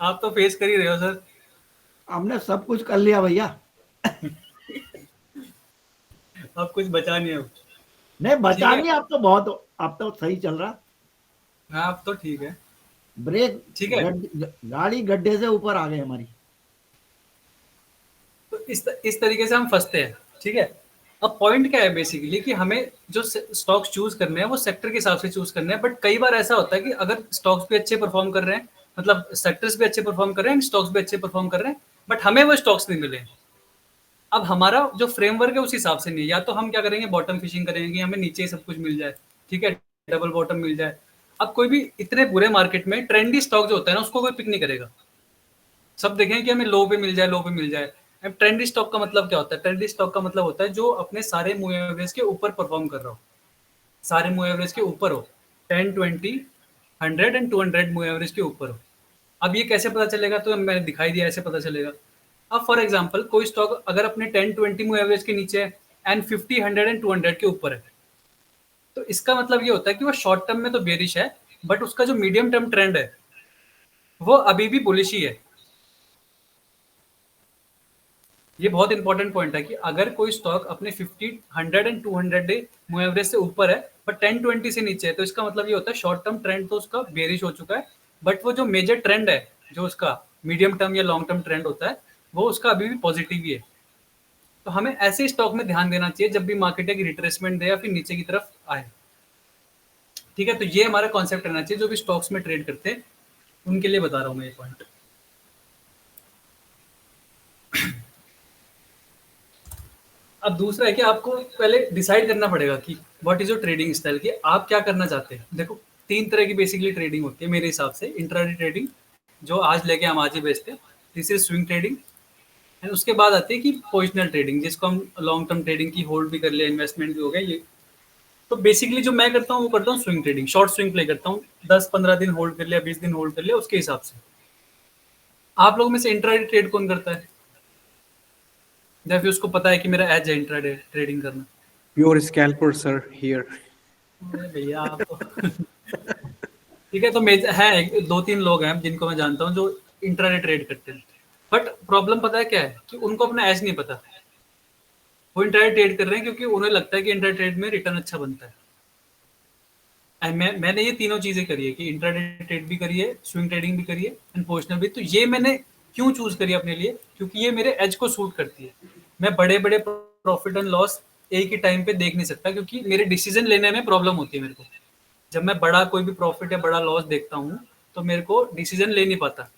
आप तो फेस कर ही रहे हो सर। हमने सब कुछ कर लिया भैया। अब कुछ बचा नहीं है। नहीं बचा ठीक है। नहीं, अब तो सही चल रहा। हाँ अब तो ठीक है। ब्रेक ठीक है। गाड़ी गड्ढे से ऊपर आ गई हमारी। तो इस तरीके से हम फंसते हैं, ठीक है। अब पॉइंट क्या है बेसिकली कि हमें जो स्टॉक्स चूज करने हैं वो सेक्टर के हिसाब से चूज करने हैं, बट कई बार ऐसा होता है कि अगर स्टॉक्स भी अच्छे परफॉर्म कर रहे हैं, मतलब सेक्टर्स भी अच्छे परफॉर्म कर रहे हैं, स्टॉक्स भी अच्छे परफॉर्म कर रहे हैं, बट हमें वो स्टॉक्स नहीं मिले। अब हमारा जो फ्रेमवर्क है उस हिसाब से नहीं है, या तो हम क्या करेंगे, बॉटम फिशिंग करेंगे, हमें नीचे ही सब कुछ मिल जाए, ठीक है, डबल बॉटम मिल जाए। अब कोई भी इतने बुरे मार्केट में ट्रेंडी स्टॉक जो होता है ना उसको कोई पिक नहीं करेगा, सब देखें कि हमें लो पे मिल जाए, लो पे मिल जाए। अब ट्रेंडी स्टॉक का मतलब क्या होता है? ट्रेंडी स्टॉक का मतलब होता है जो अपने सारे मूव एवरेज के ऊपर परफॉर्म कर रहा हो, सारे मूव एवरेज के ऊपर हो, 10, 20, 100 एंड 200 मूव एवरेज के ऊपर हो। अब ये कैसे पता चलेगा? तो मैंने दिखाई दिया, ऐसे पता चलेगा। अब फॉर एग्जांपल कोई स्टॉक अगर अपने 10, 20 मूव एवरेज के नीचे है एंड 50, 100 एंड 200 के ऊपर है, तो इसका मतलब ये होता है कि वो शॉर्ट टर्म में तो बेरिश है, बट उसका जो मीडियम टर्म ट्रेंड है वो अभी भी बुलिश ही है। ये बहुत इंपॉर्टेंट पॉइंट है कि अगर कोई स्टॉक अपने 50, 100 एंड 200 डे मूव एवरेज से ऊपर है बट 10, 20 से नीचे है, तो इसका मतलब ये होता है शॉर्ट टर्म ट्रेंड तो उसका बेरिश हो चुका है, बट वो जो मेजर ट्रेंड है, जो उसका मीडियम टर्म या लॉन्ग टर्म ट्रेंड होता है, वो उसका अभी भी पॉजिटिव ही है। तो हमें ऐसे स्टॉक में ध्यान देना चाहिए जब भी मार्केट एक रिट्रेसमेंट दे या फिर नीचे की तरफ आए, ठीक है। तो ये हमारा कॉन्सेप्ट रहना चाहिए, जो भी स्टॉक्स में ट्रेड करते हैं उनके लिए बता रहा हूँ मैं ये पॉइंट। अब दूसरा है कि आपको पहले डिसाइड करना पड़ेगा कि what is your trading style, कि आप क्या करना चाहते हैं। देखो 3 तरह की बेसिकली ट्रेडिंग होती है मेरे हिसाब से। इंट्राडे ट्रेडिंग जो आज लेके हम आज ही बेचते हैं, this is swing trading, and उसके बाद आती है कि पोजिशनल ट्रेडिंग, जिसको हम लॉन्ग टर्म ट्रेडिंग की होल्ड भी कर लिया, इन्वेस्टमेंट भी हो गया ये। तो बेसिकली जो मैं करता हूँ वो करता हूँ swing trading, short swing play करता हूँ, 10-15 दिन होल्ड कर लिया, 20 दिन होल्ड कर लिया, उसके हिसाब से। आप लोगों में से इंट्राडे ट्रेड कौन करता है, या फिर उसको पता है कि मेरा एज है इंट्राडे ट्रेडिंग करना? Pure scalper, sir, here. अरे भैया आप तो ठीक है। तो है 2-3 लोग हैं जिनको मैं जानता हूँ जो इंट्राडे ट्रेड करते हैं, बट प्रॉब्लम पता है क्या है कि उनको अपना एज नहीं पता। वो इंट्राडे ट्रेड कर रहे हैं क्योंकि उन्हें लगता है कि इंट्राडे ट्रेड में रिटर्न अच्छा बनता है। एंड मैंने ये तीनों चीजें करी है कि इंट्राडे ट्रेड भी करी है, स्विंग ट्रेडिंग भी करी है, एंड पोजिशनल भी। तो ये मैंने क्यों चूज करी अपने लिए? क्योंकि ये मेरे एज को सूट करती है। मैं बड़े बड़े प्रॉफिट एंड लॉस एक ही टाइम पे देख नहीं सकता, क्योंकि मेरे डिसीजन लेने में प्रॉब्लम होती है मेरे को। जब मैं बड़ा कोई भी प्रॉफिट या बड़ा लॉस देखता हूँ तो मेरे को डिसीजन ले नहीं पाता,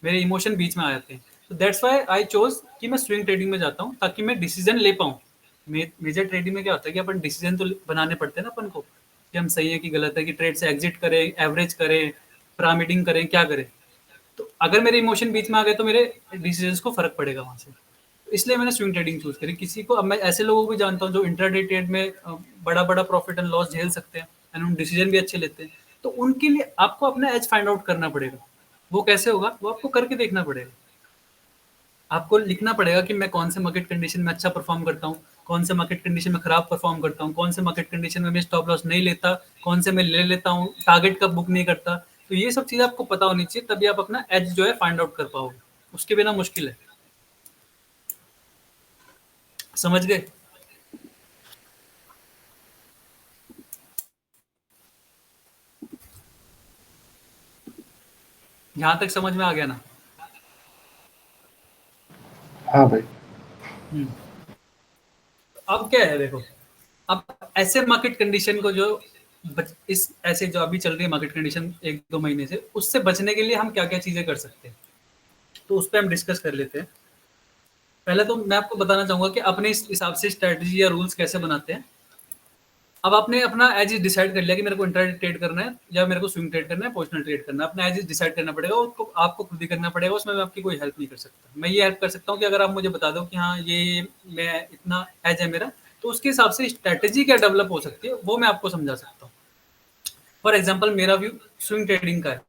मेरे इमोशन बीच में आ जाते हैं। तो दैट्स व्हाई आई चोज कि मैं स्विंग ट्रेडिंग में जाता हूँ ताकि मैं डिसीजन ले पाऊँ। मेजर ट्रेडिंग में क्या होता है कि अपन डिसीजन तो बनाने पड़ते हैं ना अपन को, कि हम सही है कि गलत है, कि ट्रेड से एग्जिट करें, एवरेज करें, पिरामिडिंग करें, क्या करें। तो अगर मेरे इमोशन बीच में आ गए तो मेरे डिसीजन को फर्क पड़ेगा वहां से। इसलिए मैंने स्विंग ट्रेडिंग चूज करी। किसी को, अब मैं ऐसे लोगों को भी जानता हूँ जो इंट्राडे ट्रेड में बड़ा बड़ा प्रॉफिट एंड लॉस झेल सकते हैं एंड उन डिसीजन भी अच्छे लेते हैं। तो उनके लिए आपको अपना एज फाइंड आउट करना पड़ेगा। वो कैसे होगा? वो आपको करके देखना पड़ेगा। आपको लिखना पड़ेगा कि मैं कौन से मार्केट कंडीशन में अच्छा परफॉर्म करता हूँ, कौन से मार्केट कंडीशन में खराब परफॉर्म करता हूँ, कौन से मार्केट कंडीशन में मैं स्टॉप लॉस नहीं लेता, कौन से मैं ले लेता हूँ, टारगेट कब बुक नहीं करता। तो ये सब चीज़ आपको पता होनी चाहिए, तभी आप अपना एज जो है फाइंड आउट कर पाओगे। उसके बिना मुश्किल है। समझ गए? यहाँ तक समझ में आ गया ना? हाँ भाई। अब क्या है देखो, अब ऐसे मार्केट कंडीशन को जो इस ऐसे जो अभी चल रही है मार्केट कंडीशन 1-2 महीने से, उससे बचने के लिए हम क्या क्या चीजें कर सकते हैं, तो उस पर हम डिस्कस कर लेते हैं। पहले तो मैं आपको बताना चाहूंगा कि अपने इस हिसाब से स्ट्रेटजी या रूल्स कैसे बनाते हैं। अब आपने अपना एज डिसाइड कर लिया कि मेरे को इंट्राडे ट्रेड करना है या मेरे को स्विंग ट्रेड करना है, पोजिशनल ट्रेड करना है। अपना एज डिसाइड करना पड़ेगा, उसको आपको खुद ही करना पड़ेगा। उसमें मैं आपकी कोई हेल्प नहीं कर सकता। मैं ये हेल्प कर सकता हूँ कि अगर आप मुझे बता दो कि हाँ ये मैं इतना एज है मेरा, तो उसके हिसाब से स्ट्रेटेजी क्या डेवलप हो सकती है वो मैं आपको समझा सकता हूँ। फॉर एग्जाम्पल मेरा व्यू स्विंग ट्रेडिंग का है,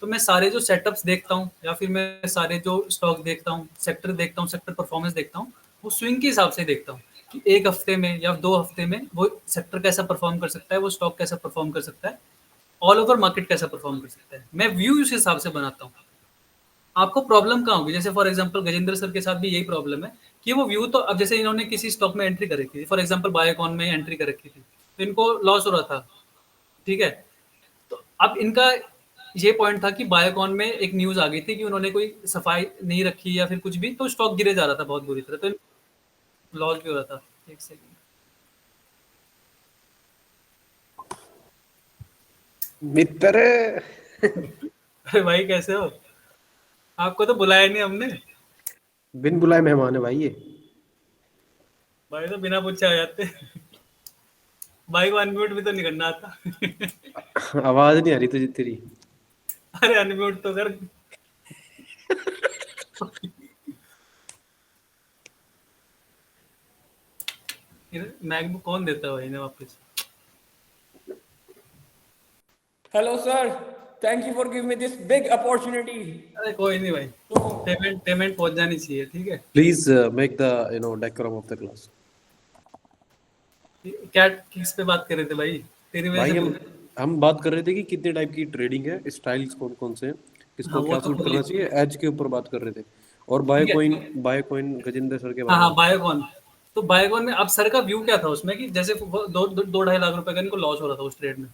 तो मैं सारे जो सेटअप्स देखता हूँ या फिर मैं सारे जो स्टॉक देखता हूँ, सेक्टर देखता हूँ, सेक्टर परफॉर्मेंस देखता हूँ, वो स्विंग के हिसाब से देखता हूँ कि 1 हफ्ते में या 2 हफ्ते में वो सेक्टर कैसा परफॉर्म कर सकता है, वो स्टॉक कैसा परफॉर्म कर सकता है, ऑल ओवर मार्केट कैसा परफॉर्म कर सकता है। मैं व्यू उस हिसाब से बनाता हूँ। आपको प्रॉब्लम कहाँ होगी? जैसे फॉर एग्जाम्पल गजेंद्र सर के साथ भी यही प्रॉब्लम है कि वो व्यू तो, अब जैसे इन्होंने किसी स्टॉक में एंट्री कर रखी थी, फॉर एग्जाम्पल बायोकॉन में एंट्री कर रखी थी, तो इनको लॉस हो रहा था, ठीक है। तो अब इनका ये पॉइंट था कि बायोकॉन में एक न्यूज़ आ गई थी कि उन्होंने कोई सफाई नहीं रखी या फिर कुछ भी, तो स्टॉक गिरे जा रहा था बहुत बुरी तरह, तो लॉस भी हो रहा था। एक सेकंड, मित्र। अरे भाई कैसे हो? आपको तो बुलाया नहीं हमने। बिन बुलाए मेहमान है भाई ये। भाई तो बिना पूछे आ जाते। भाई को अनम्यूट भी तो नहीं करना आता। आवाज नहीं आ रही तुझे तेरी। अरे अनम्यूट तो कर। मैकबुक कौन देता है भाई ने वापस? Hello, sir. Thank you for giving me this big opportunity. अरे कोई नहीं भाई, पेमेंट पेमेंट पहुंच जानी चाहिए, ठीक है। Please make the decorum of the class. क्या किस पे बात कर रहे थे भाई? तेरी वजह भाई से हम बात कर रहे थे कि कितने टाइप की ट्रेडिंग है, स्टाइल्स कौन कौन से हैं, हाँ किसको वो क्या तो सूट बोलिए, करना चाहिए, एज के ऊपर बात कर रहे थे। और ठीक है। बायोकॉइन गजेंद्र सर के हाँ बारे हाँ में। बायोकॉन। तो बायोकॉन में अब सर का व्यू क्या था उसमें कि जैसे दो 2.5 लाख रुपए का इनको लॉस हो रहा था उस ट्रेड में।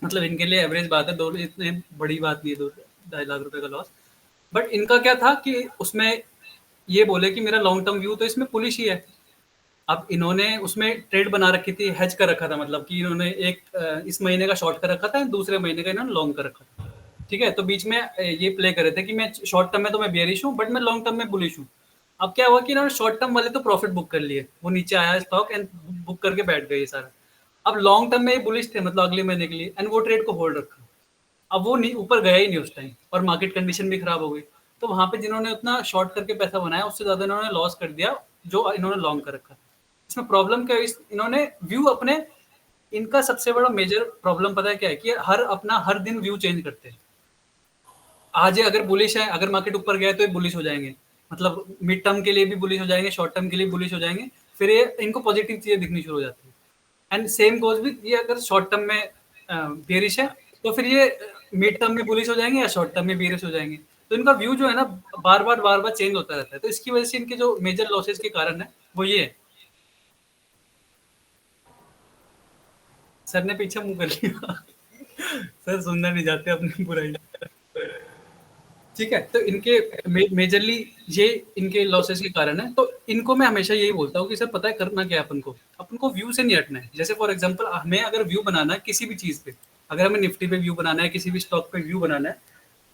मतलब इनके लिए एवरेज बात है, दो इतने बड़ी बात नहीं है 2.5 लाख रुपए का लॉस। बट इनका क्या था कि उसमें ये बोले कि मेरा लॉन्ग टर्म व्यू तो इसमें पुलिश ही है। अब इन्होंने उसमें ट्रेड बना रखी थी, हेज कर रखा था, मतलब कि इन्होंने इस महीने का शॉर्ट कर रखा था, दूसरे महीने का इन्होंने लॉन्ग कर रखा था। ठीक है, तो बीच में ये प्ले कर रहे थे कि मैं शॉर्ट टर्म में तो मैं बेयरिश हूँ, बट मैं लॉन्ग टर्म में बुलिश हूँ। अब क्या हुआ कि इन्होंने शॉर्ट टर्म वाले तो प्रॉफिट बुक कर लिए, वो नीचे आया स्टॉक एंड बुक करके बैठ गए ये सारा। अब लॉन्ग टर्म में ये बुलिश थे, मतलब अगले महीने के लिए, एंड वो ट्रेड को होल्ड रखा। अब वो नहीं, ऊपर गया ही नहीं उस टाइम, और मार्केट कंडीशन भी खराब हो गई। तो वहां पे जिन्होंने उतना शॉर्ट करके पैसा बनाया, उससे ज्यादा इन्होंने लॉस कर दिया जो इन्होंने लॉन्ग कर रखा। इसमें प्रॉब्लम क्या है, इन्होंने व्यू अपने, इनका सबसे बड़ा मेजर प्रॉब्लम पता है क्या है कि हर दिन व्यू चेंज करते हैं। आज ये अगर बुलिश है, अगर मार्केट ऊपर गया है तो ये बुलिश हो जाएंगे, मतलब मिड टर्म के लिए भी बुलिश हो जाएंगे, शॉर्ट टर्म के लिए बुलिश हो जाएंगे। फिर ये इनको पॉजिटिव चीजें दिखनी शुरू हो जाती है। एंड सेम गोज विद ये, अगर शॉर्ट टर्म में बेरिश है तो फिर ये मिड टर्म में बुलिश हो जाएंगे या शॉर्ट टर्म में बेरिश हो जाएंगे। तो इनका व्यू जो है ना, बार बार चेंज होता रहता है। तो इसकी वजह से इनके जो मेजर लॉसेस के कारण है वो ये है। सर ने पीछे मुंह कर लिया। सर सुनना नहीं चाहते अपनी बुराई। ठीक है, तो इनके मेजरली ये इनके लॉसेस के कारण है। तो इनको मैं हमेशा यही बोलता हूँ कि सर पता है करना क्या है, अपन को व्यू से नहीं हटना है। जैसे फॉर एग्जांपल हमें अगर व्यू बनाना है किसी भी चीज पे, अगर हमें निफ्टी पे व्यू बनाना है, किसी भी स्टॉक पे व्यू बनाना है,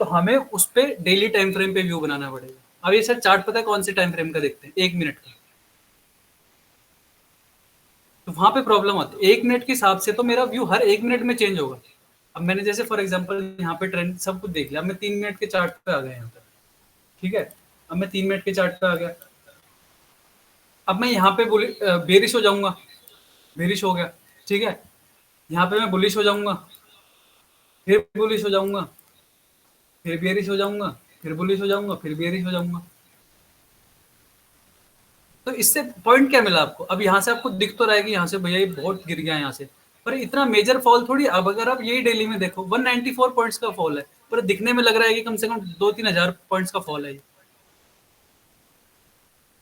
तो हमें उस पे डेली टाइम फ्रेम पे व्यू बनाना पड़ेगा। अब ये सर चार्ट पता है कौन से टाइम फ्रेम का देखते हैं? 1 मिनट का। तो वहां पे प्रॉब्लम आती है, 1 मिनट के हिसाब से तो मेरा व्यू हर 1 मिनट में चेंज होगा। अब मैंने जैसे फॉर एग्जांपल यहाँ पे ट्रेंड सब कुछ देख लिया, अब मैं 3 मिनट के चार्ट पे आ गया यहाँ पे। ठीक है, अब मैं 3 मिनट के चार्ट पे आ गया। अब मैं यहाँ पे बेरिश हो जाऊंगा, बेरिश हो गया। ठीक है, यहाँ पे मैं बुलिश हो जाऊंगा, फिर बुलिश हो जाऊंगा, फिर बेरिश हो जाऊंगा, फिर बुलिश हो जाऊंगा, फिर बेरिश हो जाऊंगा। तो इससे पॉइंट क्या मिला आपको? अब यहाँ से आपको दिख तो रहा है कि यहाँ से भैया ये बहुत गिर गया यहाँ से, पर इतना मेजर फॉल थोड़ी। अब अगर आप यही डेली में देखो 194 पॉइंट्स का फॉल है, पर दिखने में लग रहा है कि कम से कम 2-3 हजार पॉइंट्स का फॉल है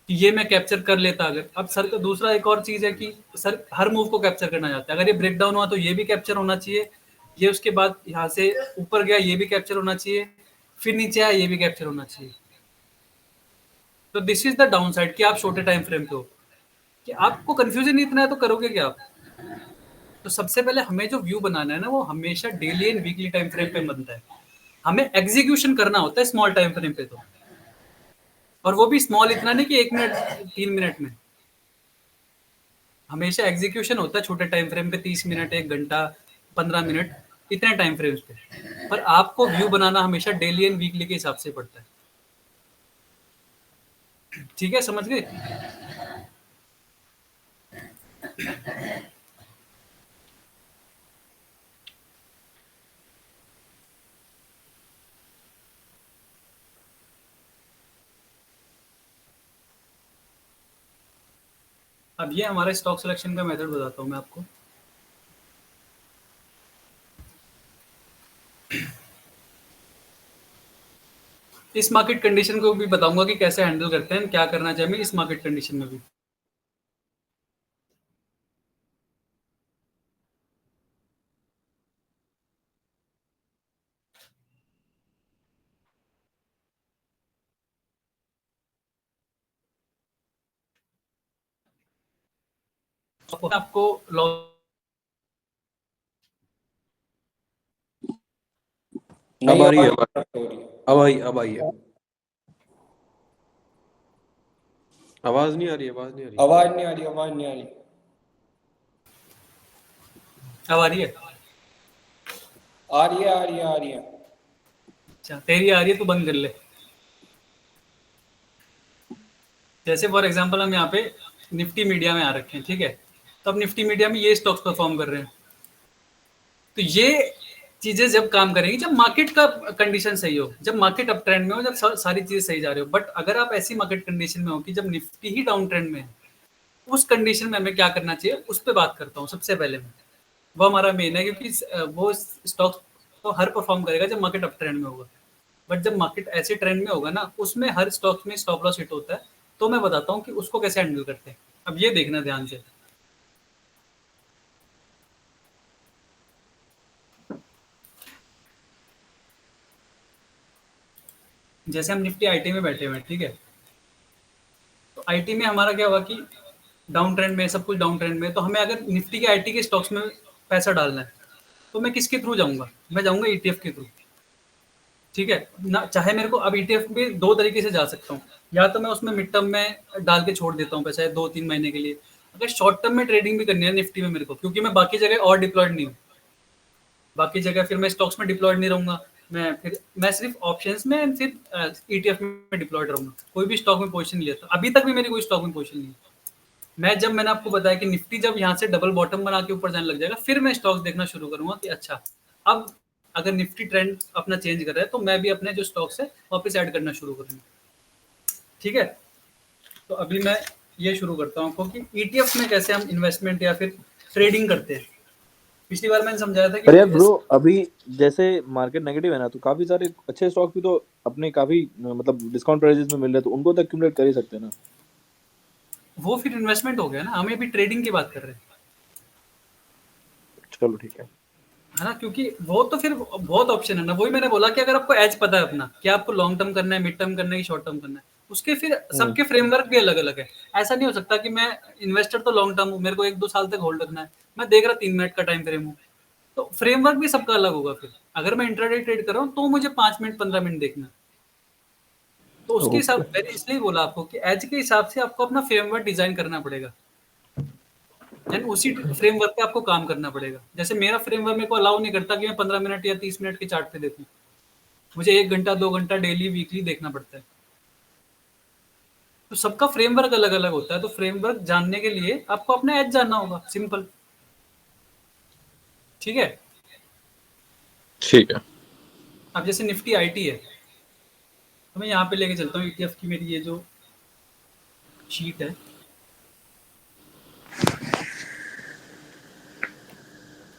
ये मैं कैप्चर कर लेता अगर। अब सर का दूसरा एक और चीज है कि सर हर मूव को कैप्चर करना चाहता है। अगर ये ब्रेक डाउन हुआ तो ये भी कैप्चर होना चाहिए, ये उसके बाद यहाँ से ऊपर गया ये भी कैप्चर होना चाहिए, फिर नीचे आया ये भी कैप्चर होना चाहिए। तो this is the down side कि आप छोटे टाइम फ्रेम पे हो, कि आपको कंफ्यूजन इतना है तो करोगे क्या आप? तो सबसे पहले हमें जो व्यू बनाना है ना, वो हमेशा daily and weekly time frame पे बनता है। हमें एग्जीक्यूशन करना होता है स्मॉल टाइम फ्रेम पे तो, और वो भी स्मॉल इतना नहीं कि 1 मिनट 3 मिनट में। हमेशा एग्जीक्यूशन होता है छोटे टाइम फ्रेम पे, 30 मिनट, 1 घंटा, 15 मिनट, इतने टाइम फ्रेम्स पे। पर आपको व्यू बनाना हमेशा डेली एंड वीकली के हिसाब से पड़ता है। ठीक है, समझ गए? अब ये हमारा स्टॉक सिलेक्शन का मेथड बताता हूँ मैं आपको। इस मार्केट कंडीशन को भी बताऊंगा कि कैसे हैंडल करते हैं, क्या करना चाहिए इस मार्केट कंडीशन में भी। आपको अब आ रही है, नहीं, अब आई है। आवाज नहीं आ रही, आवाज नहीं आ रही। आवाज नहीं आ रही, आवाज नहीं आ रही। अब आ रही है? आ रही है, आ रही है, आ रही है। अच्छा, तेरी आ रही है तो बंद कर ले। जैसे फॉर एग्जांपल हम यहाँ पे निफ्टी मीडिया में आ रखे हैं, ठीक है? तो अब निफ्टी मीडिया में ये स्टॉक्स परफॉर्म कर रहे हैं। तो ये चीजें जब काम करेंगी जब मार्केट का कंडीशन सही हो, जब मार्केट अप ट्रेंड में हो, जब सारी चीजें सही जा रही हो। बट अगर आप ऐसी मार्केट कंडीशन में हो कि जब निफ्टी ही डाउन ट्रेंड में है, उस कंडीशन में हमें क्या करना चाहिए उस पर बात करता हूँ सबसे पहले मैं। वो हमारा मेन है, क्योंकि वो स्टॉक तो हर परफॉर्म करेगा जब मार्केट अप ट्रेंड में होगा। बट जब मार्केट ऐसे ट्रेंड में होगा ना, उसमें हर स्टॉक में स्टॉप लॉस हिट होता है। तो मैं बताता हूँ कि उसको कैसे हैंडल करते हैं। अब ये देखना ध्यान से। जैसे हम निफ्टी आईटी में बैठे हुए हैं, ठीक है? तो आईटी में हमारा क्या हुआ कि डाउन ट्रेंड में, सब कुछ डाउन ट्रेंड में। तो हमें अगर निफ्टी के आईटी के स्टॉक्स में पैसा डालना है, तो मैं किसके थ्रू जाऊंगा? मैं जाऊंगा ईटीएफ के थ्रू, ठीक है ना? चाहे मेरे को अब ईटीएफ में दो तरीके से जा सकता हूँ। या तो मैं उसमें मिड टर्म में डाल के छोड़ देता हूँ पैसा 2-3 महीने के लिए। अगर शॉर्ट टर्म में ट्रेडिंग भी करनी है निफ्टी में मेरे को, क्योंकि मैं बाकी जगह और डिप्लॉयड नहीं हूँ, बाकी जगह फिर मैं स्टॉक्स में डिप्लॉयड नहीं रहूंगा। मैं सिर्फ ऑप्शंस में एंड फिर ईटीएफ में डिप्लॉयड रहूंगा। कोई भी स्टॉक में पोजीशन नहीं लेता, अभी तक भी मेरी कोई स्टॉक में पोजीशन नहीं है। मैंने आपको बताया कि निफ्टी जब यहाँ से डबल बॉटम बना के ऊपर जाने लग जाएगा, फिर मैं स्टॉक्स देखना शुरू करूंगा कि अच्छा, अब अगर निफ्टी ट्रेंड अपना चेंज कर रहा है तो मैं भी अपने जो स्टॉक्स है वापस ऐड करना शुरू करूंगा, ठीक है? तो अभी मैं ये शुरू करता हूँ आपको कि ईटीएफ में कैसे हम इन्वेस्टमेंट या फिर ट्रेडिंग करते हैं। पिछली बार मैंने समझाया था पर यार कि ब्रो, अभी जैसे मार्केट नेगेटिव है ना, तो काफी सारे अच्छे स्टॉक भी तो अपने काफी मतलब डिस्काउंट प्राइसेस में मिल रहे हैं, तो उनको तो एक्यूमुलेट कर ही सकते हैं ना। वो फिर इन्वेस्टमेंट हो गया ना, हमें अभी ट्रेडिंग की बात कर रहे हैं, चलो ठीक है। है ना? क्योंकि वो तो फिर बहुत ऑप्शन है ना। वही मैंने बोला कि अगर आपको एज पता है अपना कि आपको लॉन्ग टर्म करना है, मिड टर्म करना है कि शॉर्ट टर्म करना है, उसके फिर सबके फ्रेमवर्क भी अलग अलग है। ऐसा नहीं हो सकता कि मैं इन्वेस्टर तो लॉन्ग टर्म हूँ, मेरे को 1-2 साल तक होल्ड रखना है, मैं देख रहा 3 मिनट का टाइम फ्रेम हूँ। तो फ्रेमवर्क भी सबका अलग होगा। फिर अगर मैं इंट्राडे ट्रेड कर रहा हूँ तो मुझे 5 मिनट 15 मिनट देखना है। तो उसके हिसाब, ओके। मैंने इसलिए बोला आपको कि एज के हिसाब से आपको अपना फ्रेमवर्क डिजाइन करना पड़ेगा एंड उसी फ्रेमवर्क पे आपको काम करना पड़ेगा। जैसे मेरा फ्रेमवर्क मेरे को अलाउ नहीं करता कि मैं 15 मिनट या 30 मिनट के चार्ट पे देखूं। मुझे 1 घंटा 2 घंटा डेली वीकली देखना पड़ता है। तो सबका फ्रेमवर्क अलग अलग होता है। तो फ्रेमवर्क जानने के लिए आपको अपना एज जानना होगा, सिंपल, ठीक है? ठीक है। अब जैसे निफ्टी आईटी है, तो मैं यहाँ पे लेके चलता हूँ ईटीएफ की मेरी ये जो शीट है।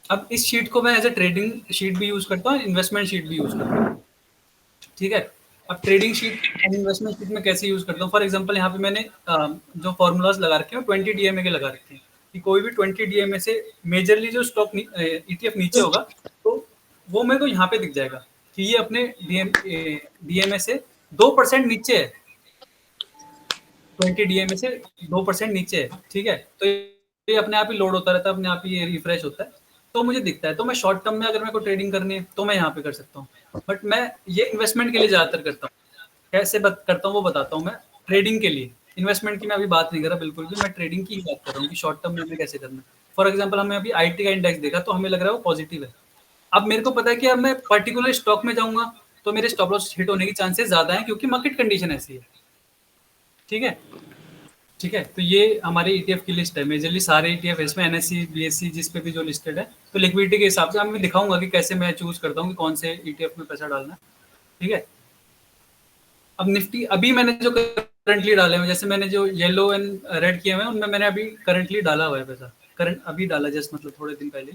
अब इस शीट को मैं एज ए ट्रेडिंग शीट भी यूज करता हूँ, इन्वेस्टमेंट शीट भी यूज करता हूँ, ठीक है? अब trading sheet and investment sheet में कैसे यूज करता हूँ? फॉर एग्जांपल यहाँ पे मैंने जो फॉर्मूलाज लगा रखे हैं 20 डीएमए के लगा रखे हैं कि कोई भी 20 डीएमए से मेजरली जो स्टॉक ईटीएफ नीचे होगा, तो वो मेरे को यहाँ पे दिख जाएगा कि ये अपने डीएमए से 2% नीचे है, 20 डीएमए से 2% नीचे है, ठीक है? तो ये अपने आप ही लोड होता रहता है, अपने आप ही ये रिफ्रेश होता है, तो मुझे दिखता है। तो मैं शॉर्ट टर्म में अगर मेरे को ट्रेडिंग करनी है तो मैं यहाँ पे कर सकता हूँ। बट मैं ये इन्वेस्टमेंट के लिए ज़्यादातर करता हूँ। कैसे करता हूँ वो बताता हूँ मैं। ट्रेडिंग के लिए, इन्वेस्टमेंट की मैं अभी बात नहीं कर रहा बिल्कुल भी, मैं ट्रेडिंग की ही बात कर रहा हूँ कि शॉर्ट टर्म में हमें कैसे करना है। फॉर एग्जाम्पल हमें अभी आईटी का इंडेक्स देखा तो हमें लग रहा है वो पॉजिटिव है। अब मेरे को पता है कि अब मैं पर्टिकुलर स्टॉक में जाऊंगा तो मेरे स्टॉप लॉस हिट होने की चांसेस ज़्यादा है, क्योंकि मार्केट कंडीशन ऐसी है, ठीक है? ठीक है, तो ये हमारे ईटीएफ की लिस्ट है। मेजरली सारे ईटीएफ है इसमें, एनएससी बीएससी जिस पे भी जो लिस्टेड है। तो लिक्विडिटी के हिसाब से मैं दिखाऊंगा कि कैसे मैं चूज करता हूँ कि कौन से ईटीएफ में पैसा डालना है, ठीक है? अब निफ्टी अभी मैंने जो करंटली डाले हुए, जैसे मैंने जो येलो एंड रेड किए हुए हैं उनमें मैंने अभी करंटली डाला हुआ है पैसा। करंट अभी डाला जस्ट, मतलब थोड़े दिन पहले।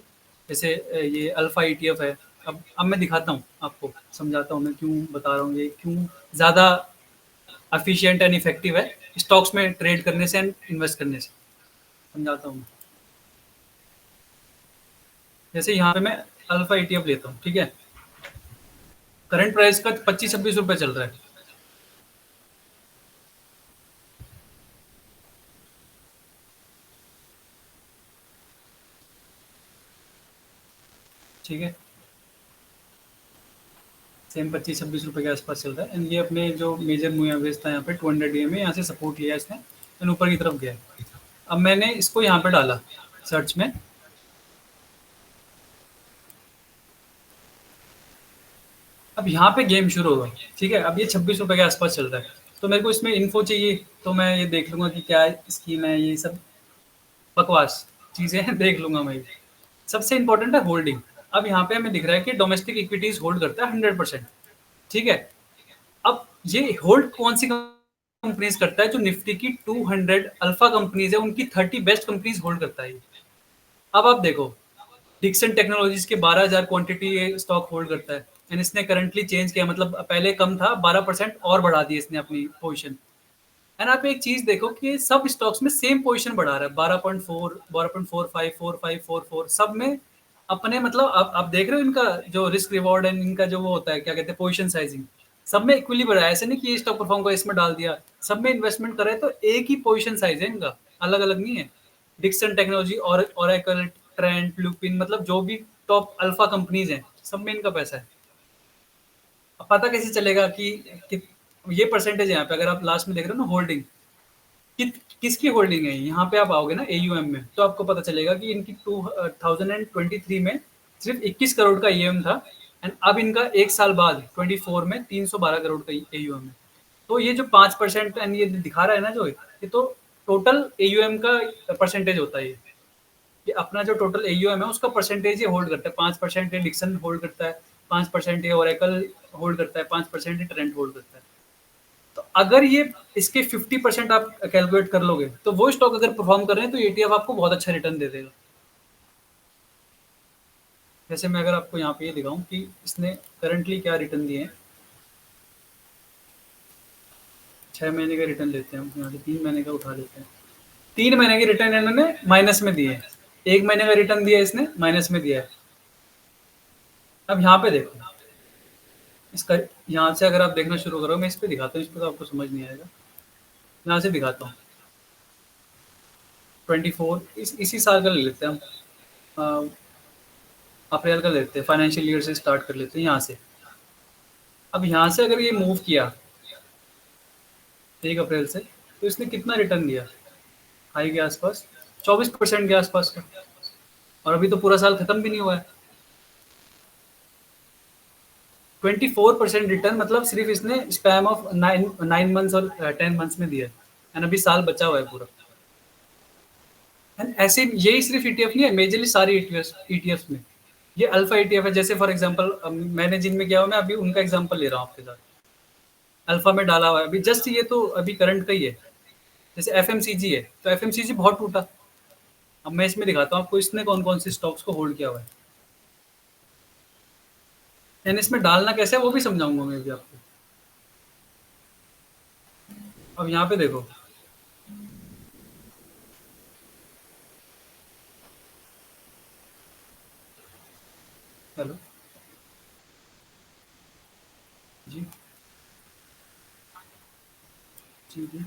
जैसे ये अल्फा ईटीएफ है। अब मैं दिखाता हूँ आपको, समझाता हूँ मैं क्यों बता रहा हूँ ये क्यों ज़्यादा एफिशिएंट एंड इफेक्टिव है स्टॉक्स में ट्रेड करने से एंड इन्वेस्ट करने से। समझाता हूँ। जैसे यहाँ पे मैं अल्फा ईटीएफ लेता हूँ, ठीक है? करंट प्राइस का 25-26 रुपए चल रहा है। ठीक है, सेम 25-26 रुपए के आसपास चल रहा है। एंड ये अपने जो मेजर मूव एवरेज था यहाँ पे 200 डे में यहाँ से सपोर्ट लिया इसने एंड ऊपर की तरफ गया। अब मैंने इसको यहाँ पे डाला सर्च में, अब यहाँ पे गेम शुरू होगा। ठीक है, अब ये 26 रुपए के आसपास चल रहा है, तो मेरे को इसमें इन्फो चाहिए, तो मैं ये देख लूंगा कि क्या स्कीम है, ये सब बकवास चीज़ें हैं, देख लूंगा मैं। सबसे इंपॉर्टेंट है होल्डिंग। अब यहाँ पे हमें दिख रहा है कि डोमेस्टिक इक्विटीज होल्ड करता है 100%। ठीक है, अब ये होल्ड कौन सी कंपनीज करता है? जो निफ्टी की 200 अल्फा कंपनीज है उनकी 30 बेस्ट कंपनीज होल्ड करता है। अब आप देखो, डिक्सन टेक्नोलॉजीज के 12,000 क्वांटिटी स्टॉक होल्ड करता है एंड इसने करंटली चेंज किया, मतलब पहले कम था 12% और बढ़ा दी इसने अपनी पोजीशन। एंड आप एक चीज देखो कि सब स्टॉक्स में सेम पोजीशन बढ़ा रहा है, 12.4, 12.45, 45, 44 सब में अपने, मतलब आप देख रहे हो इनका जो रिस्क रिवॉर्ड एंड इनका जो वो होता है, क्या कहते हैं, पोजीशन साइजिंग, सब में इक्वली बढ़ा है। ऐसे नहीं कि ये स्टॉक परफॉर्म को इसमें डाल दिया, सब में इन्वेस्टमेंट करे तो एक ही पोजीशन साइज है इनका, अलग अलग नहीं है। डिक्सन टेक्नोलॉजी और ओरेकल, ट्रेंट, लुपिन, मतलब जो भी टॉप अल्फा कंपनीज हैं सब में इनका पैसा है। अब पता कैसे चलेगा कि ये परसेंटेज है यहाँ पे, अगर आप लास्ट में देख रहे हो ना होल्डिंग, किसकी होल्डिंग है, यहाँ पे आप आओगे ना AUM में, तो आपको पता चलेगा कि इनकी 2023 में सिर्फ 21 करोड़ का AUM था एंड अब इनका एक साल बाद 24 में 312 करोड़ का AUM है। तो ये जो 5% एंड ये दिखा रहा है ना, जो ये तो टोटल AUM का परसेंटेज होता है। ये अपना जो टोटल AUM है उसका परसेंटेज ये होल्ड करता है। 5% ये डिक्सन होल्ड करता है, 5% ये ओरेकल होल्ड करता है, 5% ये ट्रेंट होल्ड करता है। तो अगर ये इसके 50% आप कैलकुलेट कर लोगे तो वो स्टॉक अगर परफॉर्म कर रहे हैं तो ETF आपको बहुत अच्छा रिटर्न दे देगा। जैसे मैं अगर आपको यहाँ पे ये दिखाऊं कि इसने करंटली क्या रिटर्न दिए हैं, 6 महीने का रिटर्न लेते हैं हम यहाँ से, 3 महीने का उठा लेते हैं। 3 महीने के रिटर्न इन्होंने माइनस में दिए हैं, 1 महीने का रिटर्न दिया इसने माइनस में दिया है। अब यहाँ पे देखो इसका, यहाँ से अगर आप देखना शुरू करो, मैं इस पे दिखाता हूँ, इस पे तो आपको समझ नहीं आएगा, यहाँ से दिखाता हूँ। 24 इसी साल का ले लेते हैं हम, अप्रैल का ले लेते हैं, फाइनेंशियल ईयर से स्टार्ट कर लेते हैं यहाँ से। अब यहाँ से अगर ये मूव किया 1 अप्रैल से, तो इसने कितना रिटर्न दिया हाई के आसपास, 24% के आसपास का, और अभी तो पूरा साल खत्म भी नहीं हुआ है। 24% रिटर्न, मतलब सिर्फ इसने स्पैम ऑफ 9 मंथ्स और 10 मंथ्स में दिया है एंड अभी साल बचा हुआ है पूरा। एंड ऐसे यही सिर्फ ETF नहीं है, मेजरली सारी ETFs में ये अल्फा ETF है। जैसे फॉर एग्जांपल मैंने जिनमें किया हुआ, मैं अभी उनका एग्जांपल ले रहा हूँ आपके साथ, अल्फा में डाला हुआ है अभी जस्ट, ये तो अभी करंट का ही है। जैसे FMCG है, तो FMCG बहुत टूटा। अब मैं इसमें दिखाता हूँ आपको इसने कौन कौन से स्टॉक्स को होल्ड किया हुआ है एंड इसमें डालना कैसे है वो भी समझाऊंगा मैं भी आपको। अब यहाँ पे देखो, हेलो जी जी जी,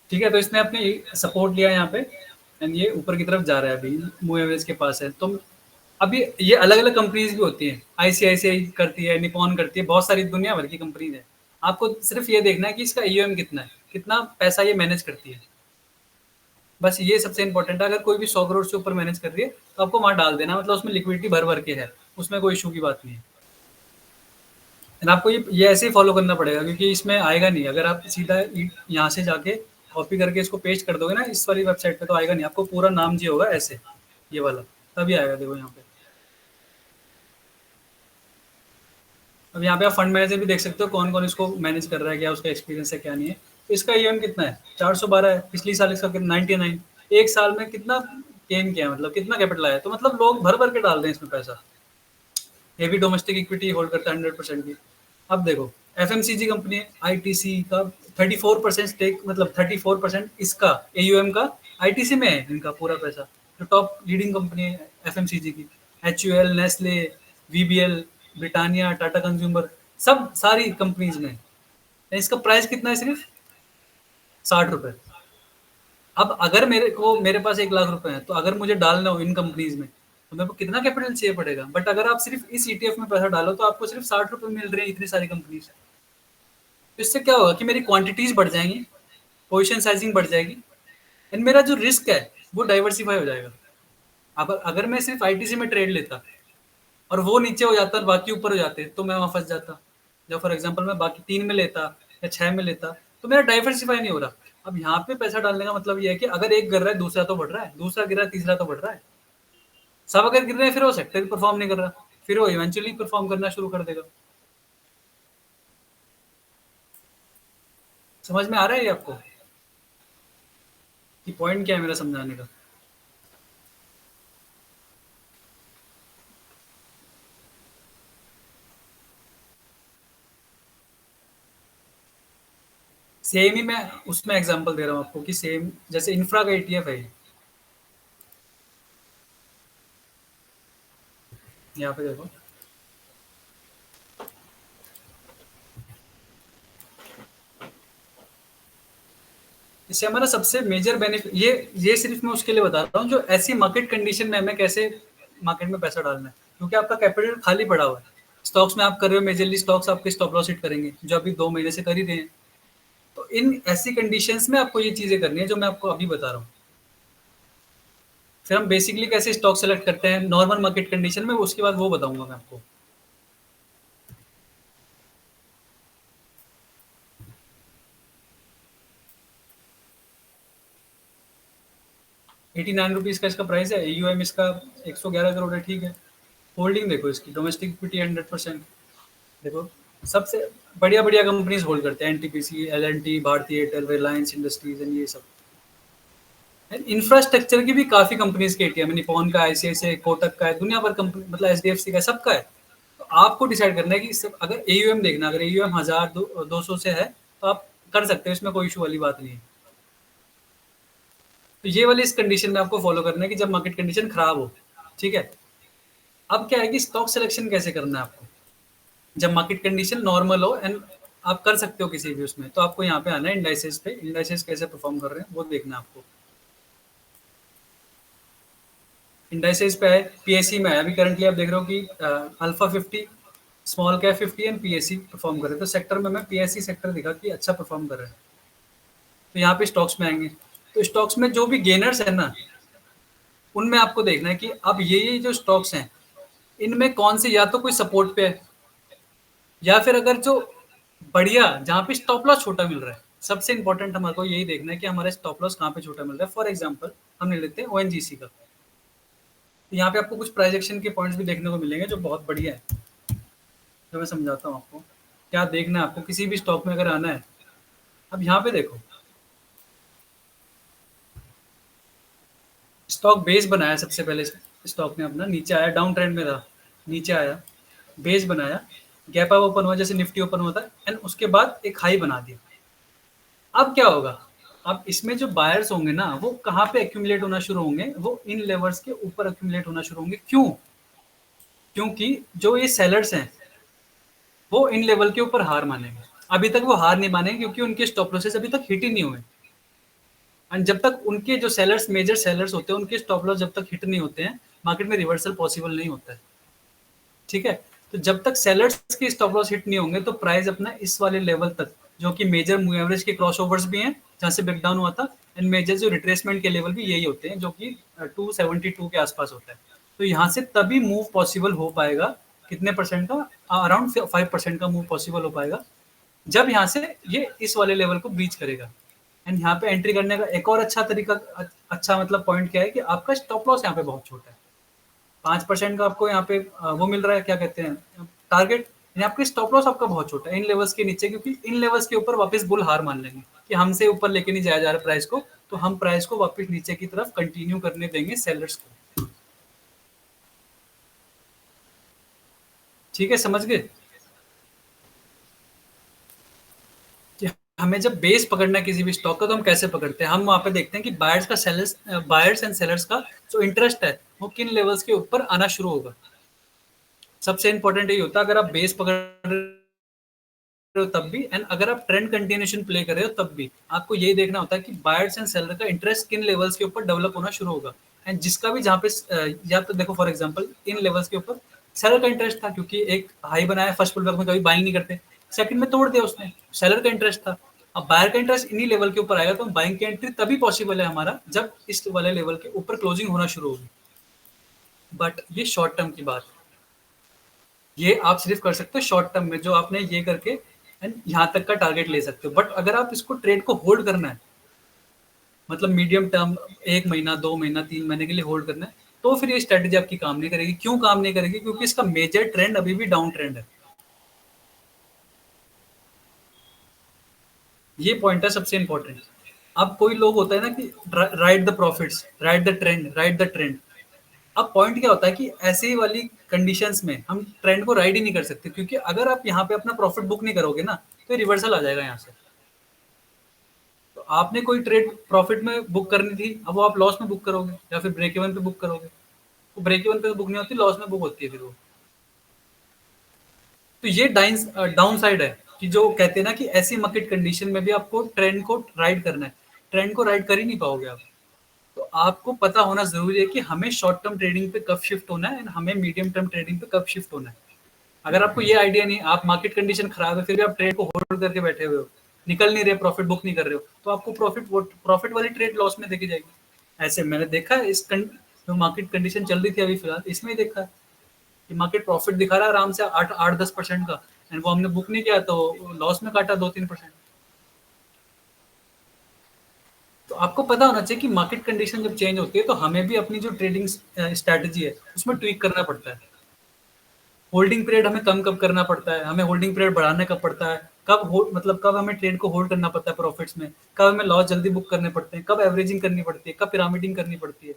ठीक है, तो इसने अपने सपोर्ट लिया यहाँ पे एंड ये ऊपर की तरफ जा रहा है, अभी मूव एवरेज के पास है। तो अभी ये अलग अलग कंपनीज भी होती हैं, ICICI करती है, निपॉन करती है, बहुत सारी दुनिया भर की कंपनीज है। आपको सिर्फ ये देखना है कि इसका AUM कितना है, कितना पैसा ये मैनेज करती है, बस ये सबसे इंपॉर्टेंट है। अगर कोई भी 100 करोड़ से ऊपर मैनेज कर रही है तो आपको वहाँ डाल देना, मतलब उसमें लिक्विडिटी भर भर के है, उसमें कोई इशू की बात नहीं है। एंड आपको ये ऐसे ही फॉलो करना पड़ेगा, क्योंकि इसमें आएगा नहीं। अगर आप सीधा यहाँ से जाके कॉपी करके इसको पेस्ट कर दोगे ना इस वाली वेबसाइट पे, तो आएगा नहीं। आपको पूरा नाम जी होगा ऐसे, ये वाला, तभी आएगा। देखो यहाँ पे, अब यहाँ पे आप फंड मैनेजर भी देख सकते हो कौन कौन इसको मैनेज कर रहा है, क्या उसका एक्सपीरियंस है क्या नहीं है। तो इसका AUM कितना है, 412 है। पिछली साल इसका 99, एक साल में कितना गेन किया, मतलब कितना कैपिटल आया। तो मतलब लोग भर भर के डाल रहे हैं इसमें पैसा। ये भी डोमेस्टिक इक्विटी होल्ड करता है 100% की। अब देखो FMCG कंपनी है, ITC का 34% स्टेक, मतलब 34% इसका AUM का ITC में है इनका पूरा पैसा। जो टॉप लीडिंग कंपनी है FMCG की, HUL, Nestle, VBL, Britannia, Tata consumer, सब सारी कंपनीज में। इसका प्राइस कितना है, सिर्फ 60 रुपए। अब अगर मेरे पास 1 लाख रुपए हैं, तो अगर मुझे डालना हो इन कंपनीज में, तो मेरे को कितना कैपिटल चाहिए पड़ेगा। बट अगर आप सिर्फ इस ईटीएफ में पैसा डालो तो आपको सिर्फ 60 रुपए मिल रहे हैं इतनी सारी कंपनीज। तो इससे क्या होगा कि मेरी क्वांटिटीज बढ़ जाएंगी, पोजिशन साइजिंग बढ़ जाएगी, एंड मेरा जो रिस्क है वो डाइवर्सिफाई हो जाएगा। अब अगर मैं सिर्फ आईटीसी में ट्रेड लेता और वो नीचे हो जाता और बाकी ऊपर हो जाते, तो मैं वहां फंस जाता। जब फॉर एग्जांपल मैं बाकी 3 में लेता या 6 में लेता, तो मेरा डाइवर्सिफाई नहीं हो रहा। अब यहाँ पे पैसा डालने का मतलब ये है कि अगर एक गिर रहा है दूसरा तो बढ़ रहा है, दूसरा गिर रहा है तीसरा तो बढ़ रहा है। सब अगर गिर रहे हैं फिर वो सेक्टर परफॉर्म नहीं कर रहा, फिर वो इवेंचुअली परफॉर्म करना शुरू कर देगा। समझ में आ रहा है ये आपको कि पॉइंट क्या है मेरा समझाने का? सेम ही मैं उसमें एग्जांपल दे रहा हूँ आपको कि सेम जैसे इंफ्रा का ईटीएफ है, यहाँ पे देखो, इससे हमारा सबसे मेजर बेनिफिट ये सिर्फ मैं उसके लिए बता रहा हूँ जो ऐसी मार्केट कंडीशन में हमें कैसे मार्केट में पैसा डालना है, क्योंकि आपका कैपिटल खाली पड़ा हुआ है। स्टॉक्स में आप कर रहे हो, मेजरली स्टॉक्स आपके स्टॉप लॉस हिट करेंगे, जो अभी 2 महीने से कर ही रहे हैं। तो इन ऐसी कंडीशंस में आपको ये चीजें करनी है जो मैं आपको अभी बता रहा हूँ। फिर हम बेसिकली कैसे स्टॉक सेलेक्ट करते हैं नॉर्मल मार्केट कंडीशन में, उसके बाद वो बताऊंगा मैं आपको। ₹89 का इसका प्राइस है, AUM इसका 111 करोड़ है, ठीक है। होल्डिंग देखो इसकी, डोमेस्टिक इक्विटी 100%। देखो सबसे बढ़िया बढ़िया कंपनीज होल्ड करते हैं, NTPC, LNT, Bharti Airtel, Reliance Industries and ये सब। इंफ्रास्ट्रक्चर की भी काफी कंपनीज के एटीएम, निपॉन का, आईसीआईसीआई, कोटक का है, दुनिया भर कंपनी, मतलब एचडीएफसी का, सबका है। तो आपको डिसाइड करना है कि सब, अगर एयूएम देखना, अगर एयूएम 1000-200 से है तो आप कर सकते हो, इसमें कोई इशू वाली बात नहीं है। तो ये वाली इस कंडीशन में आपको फॉलो करना है कि जब मार्केट कंडीशन खराब हो, ठीक है। अब क्या है कि स्टॉक सिलेक्शन कैसे करना है आपको जब मार्केट कंडीशन नॉर्मल हो, एंड आप कर सकते हो किसी भी उसमें। तो आपको यहाँ पे आना है इंडाइसेस पे, इंडाइसेस कैसे परफॉर्म कर रहे हैं वो देखना है आपको। इंडाइसेस पे है, पीएससी में है, अभी करंटली आप देख रहे हो कि alpha 50, small cap 50 and PSC perform कर रहे हैं। तो सेक्टर में मैं पीएससी सेक्टर दिखा कि अच्छा परफॉर्म कर रहा है। तो यहाँ पे स्टॉक्स में आएंगे, तो स्टॉक्स में जो भी गेनर्स है ना, उनमें आपको देखना है कि अब ये जो स्टॉक्स हैं इनमें कौन से या तो कोई सपोर्ट पे है, या फिर अगर जो बढ़िया जहाँ पे स्टॉप लॉस छोटा मिल रहा है। सबसे इंपॉर्टेंट हमारे को यही देखना है कि हमारे स्टॉप लॉस कहाँ पे छोटा मिल रहा है। फॉर एग्जाम्पल हम ले लेते हैं ओएनजीसी का, तो यहाँ पे आपको कुछ प्राइस एक्शन के पॉइंट्स भी देखने को मिलेंगे जो बहुत बढ़िया है, जो मैं समझाता हूँ आपको क्या देखना है। आपको किसी भी स्टॉक में अगर आना है, अब यहाँ पे देखो, स्टॉक बेस बनाया सबसे पहले, स्टॉक ने अपना नीचे आया, डाउन ट्रेंड में रहा, नीचे आया, बेस बनाया, गैप अप ओपन हुआ जैसे निफ्टी ओपन होता है, एंड उसके बाद एक हाई बना दिया। अब क्या होगा, अब इसमें जो बायर्स होंगे ना वो कहाँ पे एक्यूमुलेट होना शुरू होंगे, वो इन लेवल्स के ऊपर एक्यूमुलेट होना शुरू होंगे। क्यों? क्योंकि जो ये सेलर्स हैं वो इन लेवल के ऊपर हार मानेंगे। अभी तक वो हार नहीं मानेंगे क्योंकि उनके स्टॉप लॉसेस अभी तक हिट ही नहीं हुए। एंड जब तक उनके जो सेलर्स, मेजर सेलर्स होते हैं, उनके स्टॉप लॉस जब तक हिट नहीं होते हैं, मार्केट में रिवर्सल पॉसिबल नहीं होता है, ठीक है। तो जब तक सेलर्स के स्टॉप लॉस हिट नहीं होंगे तो प्राइस अपना इस वाले लेवल तक, जो कि मेजर मूव एवरेज के क्रॉसओवर्स भी हैं जहाँ से ब्रेकडाउन हुआ था, एंड मेजर जो रिट्रेसमेंट के लेवल भी यही होते हैं जो कि 272 के आसपास होता है। तो यहाँ से तभी मूव पॉसिबल हो पाएगा, कितने परसेंट का, अराउंड 5% का मूव पॉसिबल हो पाएगा जब यहाँ से ये इस वाले लेवल को ब्रीच करेगा। एंड यहाँ पे एंट्री करने का एक और अच्छा तरीका, अच्छा मतलब पॉइंट क्या है कि आपका स्टॉप लॉस यहाँ पे बहुत छोटा है, 5% का आपको यहाँ पे वो मिल रहा है, क्या कहते हैं, टारगेट। यानी आपके स्टॉप लॉस आपका बहुत छोटा है इन लेवल्स के नीचे, क्योंकि इन लेवल्स के ऊपर वापस बुल हार मान लेंगे कि हमसे ऊपर लेके नहीं जाया जा रहा प्राइस को, तो हम प्राइस को वापस नीचे की तरफ कंटिन्यू करने देंगे सेलर्स को। ठीक है, समझ गए कि हमें जब बेस पकड़ना है किसी भी स्टॉक का तो हम कैसे पकड़ते हैं। हम वहां पे देखते हैं कि बायर्स एंड सेलर्स का जो इंटरेस्ट है वो किन लेवल्स के ऊपर आना शुरू होगा। सबसे इंपॉर्टेंट यही होता है, अगर आप बेस पकड़ हो तब भी, एंड अगर आप ट्रेंड कंटिन्यूएशन प्ले कर रहे हो तब भी आपको यही देखना होता है कि बायर्स एंड सेलर का इंटरेस्ट किन लेवल्स के ऊपर डेवलप होना शुरू होगा। एंड जिसका भी जहाँ पे या तो देखो फॉर एग्जांपल इन लेवल्स के ऊपर सेलर का इंटरेस्ट था क्योंकि एक हाई बनाया फर्स्ट पुल बैक में कभी बाइंग नहीं करते, सेकंड में तोड़ दिया उसने, सेलर का इंटरेस्ट था। अब बायर का इंटरेस्ट इन्हीं लेवल के ऊपर आएगा तो बाइंग की एंट्री तभी पॉसिबल है हमारा जब इस वाले लेवल के ऊपर क्लोजिंग होना शुरू होगी। बट ये शॉर्ट टर्म की बात है, ये आप सिर्फ कर सकते हो शॉर्ट टर्म में जो आपने ये करके एंड यहाँ तक का टारगेट ले सकते हो। बट अगर आप इसको ट्रेड को होल्ड करना है, मतलब मीडियम टर्म 1 महीना 2 महीना 3 महीने के लिए होल्ड करना है, तो फिर ये स्ट्रेटेजी आपकी काम नहीं करेगी। क्यों काम नहीं करेगी? क्योंकि इसका मेजर ट्रेंड अभी भी डाउन ट्रेंड है। ये पॉइंट है सबसे इंपॉर्टेंट। अब कोई लोग होता है ना कि right the profits, right the trend, right the trend. अब पॉइंट क्या होता है कि ऐसी वाली कंडीशंस में हम ट्रेंड को राइड ही नहीं कर सकते, क्योंकि अगर आप यहाँ पे अपना प्रॉफिट बुक नहीं करोगे ना तो रिवर्सल आ जाएगा यहाँ से। तो आपने कोई ट्रेड प्रॉफिट में बुक करनी थी, अब वो आप लॉस में बुक करोगे या फिर ब्रेक इवन पे बुक करोगे। तो ब्रेक इवन पे बुक नहीं होती, लॉस में बुक होती है फिर वो। तो ये डाउन साइड है कि जो कहते हैं ना कि ऐसी मार्केट कंडीशन में भी आपको ट्रेंड को राइड करना है, ट्रेंड को राइड कर ही नहीं पाओगे आप। तो आपको पता होना जरूरी है कि हमें शॉर्ट टर्म ट्रेडिंग पे कब शिफ्ट होना है एंड हमें मीडियम टर्म ट्रेडिंग पे कब शिफ्ट होना है। अगर आपको ये आइडिया नहीं, आप मार्केट कंडीशन खराब है फिर भी आप ट्रेड को होल्ड करके बैठे हुए हो, निकल नहीं रहे, प्रॉफिट बुक नहीं कर रहे हो, तो आपको प्रॉफिट वाली ट्रेड लॉस में देखी जाएगी। ऐसे मैंने देखा है जो मार्केट कंडीशन चल रही थी अभी फिलहाल इसमें ही देखा है कि मार्केट प्रॉफिट दिखा रहा है आराम से 8-10% का, एंड वो हमने बुक नहीं किया तो लॉस में काटा 2-3%। तो आपको पता होना चाहिए कि मार्केट कंडीशन जब चेंज होती है तो हमें भी अपनी जो ट्रेडिंग स्ट्रैटेजी है उसमें ट्वीक करना पड़ता है। होल्डिंग पीरियड हमें कम कब करना पड़ता है, हमें होल्डिंग पीरियड बढ़ाना कब पड़ता है, कब हमें ट्रेड को होल्ड करना पड़ता है प्रॉफिट्स में, कब हमें लॉस जल्दी बुक करने पड़ते हैं, कब एवरेजिंग करनी पड़ती है, कब पिरामिडिंग करनी पड़ती है।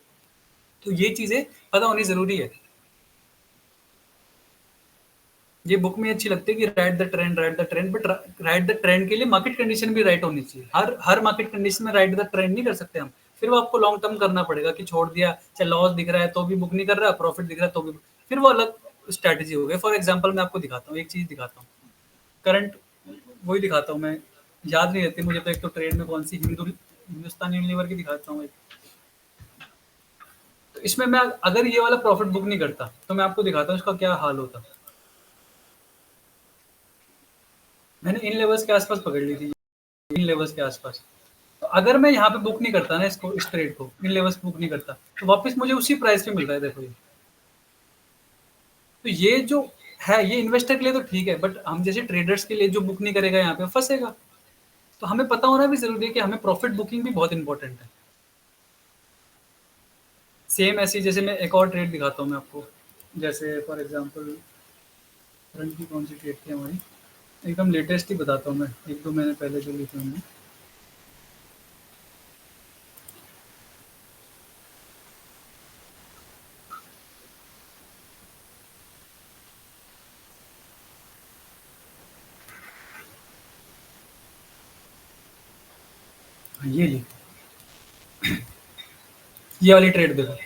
तो ये चीजें पता होनी जरूरी है। ये बुक में अच्छी लगती है कि right the trend, right the trend, but right the trend के लिए मार्केट कंडीशन भी राइट होनी चाहिए। हर मार्केट कंडीशन में राइट द ट्रेंड नहीं कर सकते हम, फिर वो आपको लॉन्ग टर्म करना पड़ेगा कि छोड़ दिया, चाहे लॉस दिख रहा है तो भी बुक नहीं कर रहा, प्रॉफिट दिख रहा है तो भी, फिर वो अलग स्ट्रैटेजी हो गई। फॉर एग्जाम्पल मैं आपको दिखाता हूँ, एक चीज दिखाता हूँ करंट, वही दिखाता हूँ मैं, याद नहीं रहती मुझे तो। एक तो ट्रेड में कौन सी, हिंदुस्तान यूनिलीवर की दिखाता हूँ एक। तो इसमें मैं अगर ये वाला प्रॉफिट बुक नहीं करता तो मैं आपको दिखाता हूँ इसका क्या हाल होता। मैंने इन लेवल्स के आसपास पकड़ ली थी, इन लेवल्स के आसपास। तो अगर मैं यहाँ पे बुक नहीं करता ना इसको, इस ट्रेड को इन लेवल्स पे बुक नहीं करता, तो वापस मुझे उसी प्राइस पे मिल रहा है, देखो ये। तो ये जो है ये इन्वेस्टर के लिए तो ठीक है, बट हम जैसे ट्रेडर्स के लिए जो बुक नहीं करेगा यहाँ पे फंसेगा। तो हमें पता होना भी जरूरी है कि हमें प्रॉफिट बुकिंग भी बहुत इंपॉर्टेंट है। सेम ऐसी जैसे मैं एक और ट्रेड दिखाता हूँ मैं आपको, जैसे फॉर एग्जांपल करंट की कौन सी ट्रेड थी हमारी, एकदम लेटेस्ट ही बताता हूँ मैं, 1-2 महीने पहले जो ली थी हमने। ये ली, ये वाली ट्रेड देखो।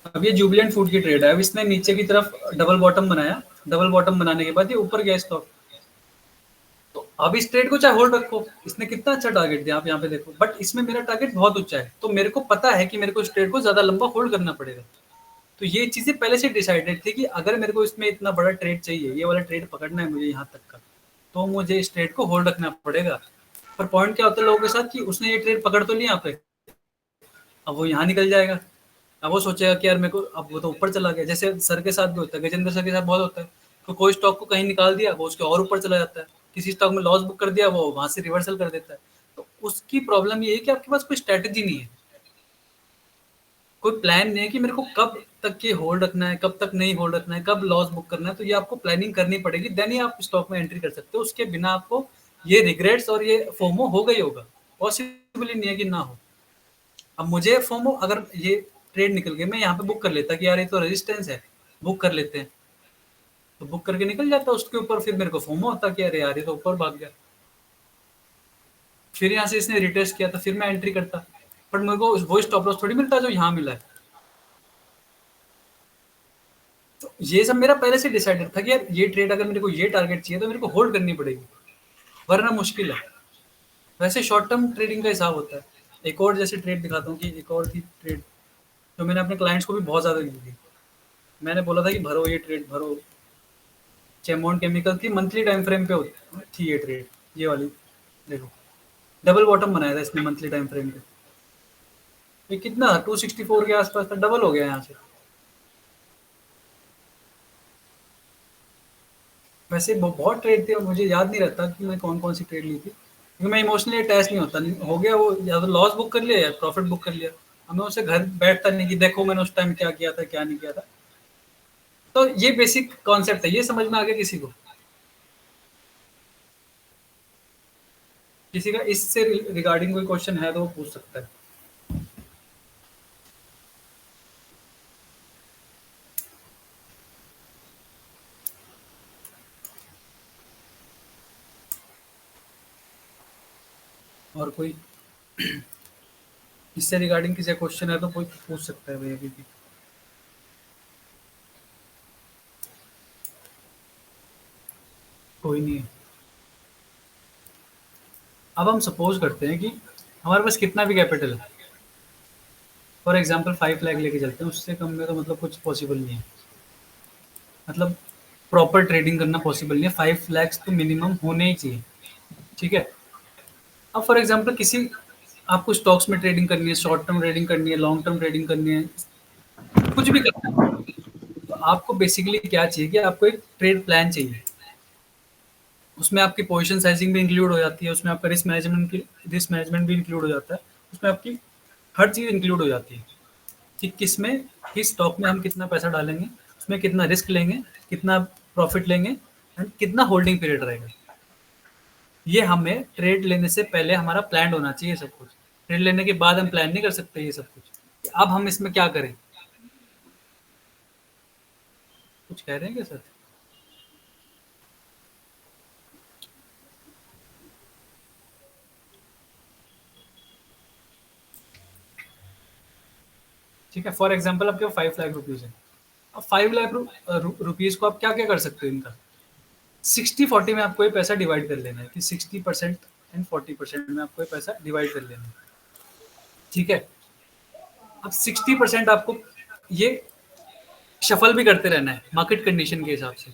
अब ये जुबिलेंट फूड की ट्रेड है। अब इसने नीचे की तरफ डबल बॉटम बनाया, डबल बॉटम बनाने के बाद ये ऊपर गया स्टॉक। तो अब इस ट्रेड को चाहे होल्ड रखो, इसने कितना अच्छा टारगेट दिया आप यहाँ पे देखो, बट इसमें मेरा टारगेट बहुत ऊंचा है, तो मेरे को पता है कि मेरे को इस ट्रेड को ज्यादा लंबा होल्ड करना पड़ेगा। तो ये चीजें पहले से डिसाइडेड थी कि अगर मेरे को इसमें इतना बड़ा ट्रेड चाहिए, ये वाला ट्रेड पकड़ना है मुझे यहाँ तक का, तो मुझे इस ट्रेड को होल्ड रखना पड़ेगा। पर पॉइंट क्या होता है लोगों के साथ कि उसने ये ट्रेड पकड़ तो लिया यहाँ पे, अब वो यहाँ निकल जाएगा। अब वो सोचेगा कि यार मेरे को, अब वो तो ऊपर चला गया, जैसे सर के साथ भी होता है, गजेंद्र सर के साथ बहुत होता है। तो कोई स्टॉक को कहीं निकाल दिया, वो उसके और ऊपर चला जाता है, किसी स्टॉक में लॉस बुक कर दिया, वो वहां से रिवर्सल कर देता है। तो उसकी प्रॉब्लम ये है कि आपके पास कोई स्ट्रेटेजी नहीं है, कोई प्लान नहीं है कि मेरे को कब तक ये होल्ड रखना है, कब तक नहीं होल्ड रखना है, कब लॉस बुक करना है। तो ये आपको प्लानिंग करनी पड़ेगी, देन ही आप स्टॉक में एंट्री कर सकते हो। उसके बिना आपको ये रिग्रेट्स और ये फोमो होगा ही होगा, पॉसिबल ही नहीं है कि ना हो। अब मुझे फोमो, अगर ये ट्रेड निकल गया, मैं यहाँ पे बुक कर लेता कि यार ये तो रेजिस्टेंस है, बुक कर लेते हैं, तो बुक करके निकल जाता उसके ऊपर, फिर मेरे को फोमो होता कि अरे यार ये तो ऊपर भाग गया। फिर यहाँ से इसने रिटेस्ट किया तो फिर मैं एंट्री करता, बट मेरे को वो स्टॉप लॉस थोड़ी मिलता जो यहाँ मिला है। तो ये सब मेरा पहले से डिसाइडेड था कि यार ये ट्रेड अगर मेरे को ये टारगेट चाहिए तो मेरे को होल्ड करनी पड़ेगी, वरना मुश्किल है। वैसे शॉर्ट टर्म ट्रेडिंग का हिसाब होता है। एक और जैसे ट्रेड दिखाता हूँ कि एक और थी ट्रेड जो मैंने अपने क्लाइंट्स को भी बहुत ज़्यादा दी थी। मैंने बोला था कि भरो ये ट्रेड भरो। चेमोन केमिकल की मंथली टाइम फ्रेम पे थी ये ट्रेड, ये वाली देखो, डबल बॉटम बनाया था इसने मंथली टाइम फ्रेम पे। ये कितना 264 के आसपास था, डबल हो गया यहाँ से। वैसे बहुत ट्रेड थे और मुझे याद नहीं रहता कि मैं कौन कौन सी ट्रेड ली थी, क्योंकि मैं इमोशनली अटैच नहीं होता, नहीं हो गया वो, या तो लॉस बुक कर लिया या प्रॉफिट बुक कर लिया। अब मैं उसे घर बैठता नहीं कि देखो मैंने उस टाइम क्या किया था क्या नहीं किया था। तो ये बेसिक कॉन्सेप्ट है, ये समझ में आ गया किसी को? किसी का इससे रिगार्डिंग कोई क्वेश्चन है तो वो पूछ सकता है। और कोई इससे रिगार्डिंग किसी क्वेश्चन है तो कोई पूछ सकता है भैया भी। कोई नहीं है। अब हम सपोज करते हैं कि हमारे पास कितना भी कैपिटल है, फॉर एग्जांपल 5 लाख लेके चलते हैं, उससे कम में तो मतलब कुछ पॉसिबल नहीं है, मतलब प्रॉपर ट्रेडिंग करना पॉसिबल नहीं है। 5 लाख तो मिनिमम होने ही चाहिए, ठीक है। अब फॉर एग्जांपल किसी आपको स्टॉक्स में ट्रेडिंग करनी है, शॉर्ट टर्म ट्रेडिंग करनी है, लॉन्ग टर्म ट्रेडिंग करनी है, कुछ भी करना है, तो आपको बेसिकली क्या चाहिए कि आपको एक ट्रेड प्लान चाहिए। उसमें आपकी पोजीशन साइजिंग भी इंक्लूड हो जाती है, उसमें आपका रिस्क मैनेजमेंट भी इंक्लूड हो जाता है, उसमें आपकी हर चीज़ इंक्लूड हो जाती है कि किस स्टॉक में हम कितना पैसा डालेंगे, उसमें कितना रिस्क लेंगे, कितना प्रॉफिट लेंगे एंड कितना होल्डिंग पीरियड रहेगा। ये हमें ट्रेड लेने से पहले हमारा प्लान होना चाहिए सब कुछ। ट्रेड लेने के बाद हम प्लान नहीं कर सकते ये सब कुछ। अब हम इसमें क्या करें? कुछ कह रहे हैं क्या सर? ठीक है, फॉर एग्जाम्पल आपके 5 लाख रुपीज़ है। अब 5 लाख रुपीज़ को आप क्या क्या कर सकते हो इनका? 60-40 में आपको ये पैसा डिवाइड कर लेना है कि 60% एंड 40% में आपको ये पैसा डिवाइड कर लेना है, ठीक है। अब 60% आपको ये शफल भी करते रहना है मार्केट कंडीशन के हिसाब से।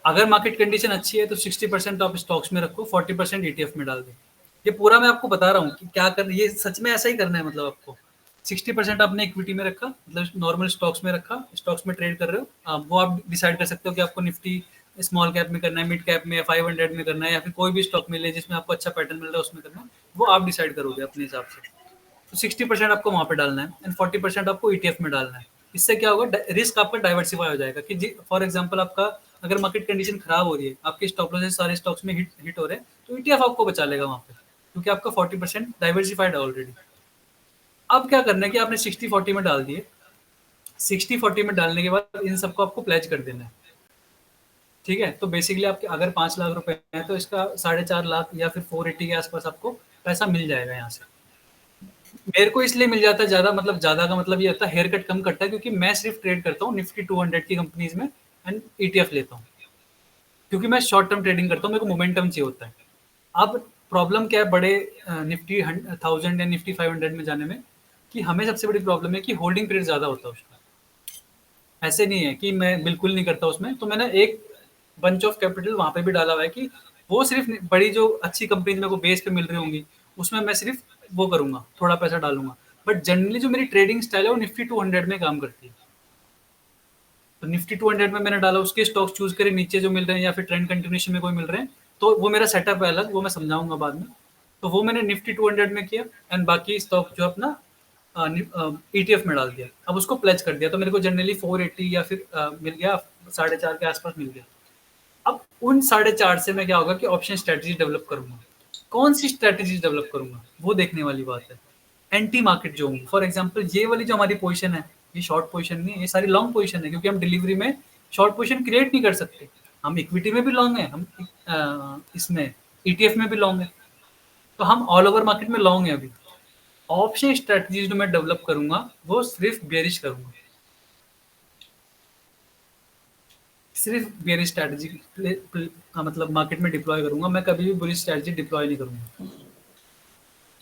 अगर मार्केट कंडीशन अच्छी है तो 60% आप स्टॉक्स में रखो, 40% ETF में डाल दो। ये पूरा मैं आपको बता रहा हूँ कि क्या कर, ये सच में ऐसा ही करना है। मतलब आपको 60% आपने इक्विटी में रखा, मतलब नॉर्मल स्टॉक्स में रखा, स्टॉक्स में ट्रेड कर रहे हो, वो आप डिसाइड कर सकते हो कि आपको निफ्टी स्मॉल कैप में करना है, मिड कैप में, 500 में करना है, या फिर कोई भी स्टॉक मिले जिसमें आपको अच्छा पैटर्न मिल रहा है उसमें करना है, वो आप डिसाइड करोगे अपने हिसाब से। तो 60% आपको वहाँ पे डालना है एंड 40% आपको ETF में डालना है। इससे क्या होगा, रिस्क आपका डाइवर्सिफाई हो जाएगा कि फॉर एग्जांपल आपका अगर मार्केट कंडीशन खराब हो रही है, आपके स्टॉप लॉसेस सारे स्टॉक्स में हिट हो रहे हैं, तो ETF आपको बचा लेगा वहाँ पे, क्योंकि आपका 40% डाइवर्सिफाइड है ऑलरेडी। अब क्या करना है कि आपने 60-40 में डाल दिए, 60-40 में डालने के बाद इन सबको आपको प्लेज कर देना है, ठीक है। तो बेसिकली आपके अगर 5 लाख रुपए हैं तो इसका 4.5 लाख या फिर 480 के आसपास आपको पैसा मिल जाएगा यहाँ से। मेरे को इसलिए मिल जाता है ज़्यादा, मतलब ज़्यादा का मतलब ये होता है हेयर कट कम करता है, क्योंकि मैं सिर्फ ट्रेड करता हूँ निफ्टी 200 की कंपनीज में एंड ETF लेता हूँ, क्योंकि मैं शॉर्ट टर्म ट्रेडिंग करता हूँ, मेरे को मोमेंटम चाहिए होता है। अब प्रॉब्लम क्या है बड़े निफ्टी 1000 या निफ्टी 500 में जाने में, कि हमें सबसे बड़ी प्रॉब्लम है कि होल्डिंग पीरियड ज़्यादा होता है उसका। ऐसे नहीं है कि मैं बिल्कुल नहीं करता उसमें, तो मैंने एक बंच ऑफ कैपिटल वहाँ पे भी डाला हुआ है कि वो सिर्फ बड़ी जो अच्छी कंपनीज मेरे को बेस पे मिल रही होंगी उसमें मैं सिर्फ वो करूँगा, थोड़ा पैसा डालूंगा। बट जनरली जो मेरी ट्रेडिंग स्टाइल है वो निफ्टी 200 में काम करती है। तो निफ्टी 200 में मैंने डाला, उसके स्टॉक्स चूज करे नीचे जो मिल रहे हैं या फिर ट्रेंड कंटिन्यूएशन में कोई मिल रहे हैं, तो वो मेरा सेटअप है अलग, वो मैं समझाऊंगा बाद में। तो वो मैंने निफ्टी 200 में किया एंड बाकी स्टॉक जो अपना ETF में डाल दिया। अब उसको प्लेज कर दिया तो मेरे को जनरली 480 या फिर मिल गया, 4.5 के आसपास मिल गया। अब उन 4.5 से मैं क्या होगा कि ऑप्शन स्ट्रेटजी डेवलप करूंगा। कौन सी स्ट्रेटजी डेवलप करूंगा वो देखने वाली बात है। एंटी मार्केट जो होंगी, फॉर एग्जांपल ये वाली जो हमारी पोजीशन है, ये शॉर्ट पोजीशन नहीं है, ये सारी लॉन्ग पोजीशन है, क्योंकि हम डिलीवरी में शॉर्ट पोजीशन क्रिएट नहीं कर सकते। हम इक्विटी में भी लॉन्ग है, हम इसमें ETF में भी लॉन्ग है, तो हम ऑल ओवर मार्केट में लॉन्ग है। अभी ऑप्शन स्ट्रेटजी जो मैं डेवलप करूंगा वो सिर्फ बेरिश करूंगा। सिर्फ बेरिश स्ट्रैटेजी मतलब मार्केट में डिप्लॉय करूंगा, मैं कभी भी बुलिश स्ट्रैटेजी डिप्लॉय नहीं करूंगा।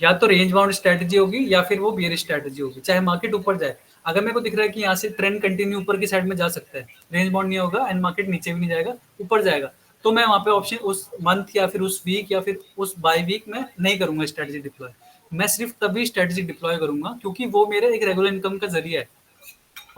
या तो रेंज बाउंड स्ट्रैटेजी होगी या फिर वो बेरिश स्ट्रैटेजी होगी, चाहे मार्केट ऊपर जाए। अगर मेरे को दिख रहा है कि यहाँ से ट्रेंड कंटिन्यू ऊपर की साइड में जा सकता है, रेंज बाउंड नहीं होगा एंड मार्केट नीचे भी नहीं जाएगा, ऊपर जाएगा, तो मैं वहाँ पे ऑप्शन उस मंथ या फिर उस वीक या फिर उस बाय वीक में नहीं करूंगा स्ट्रैटेजी डिप्लॉय। मैं सिर्फ तभी स्ट्रैटेजी डिप्लॉय करूंगा क्योंकि वो मेरे एक रेगुलर इनकम का जरिया है,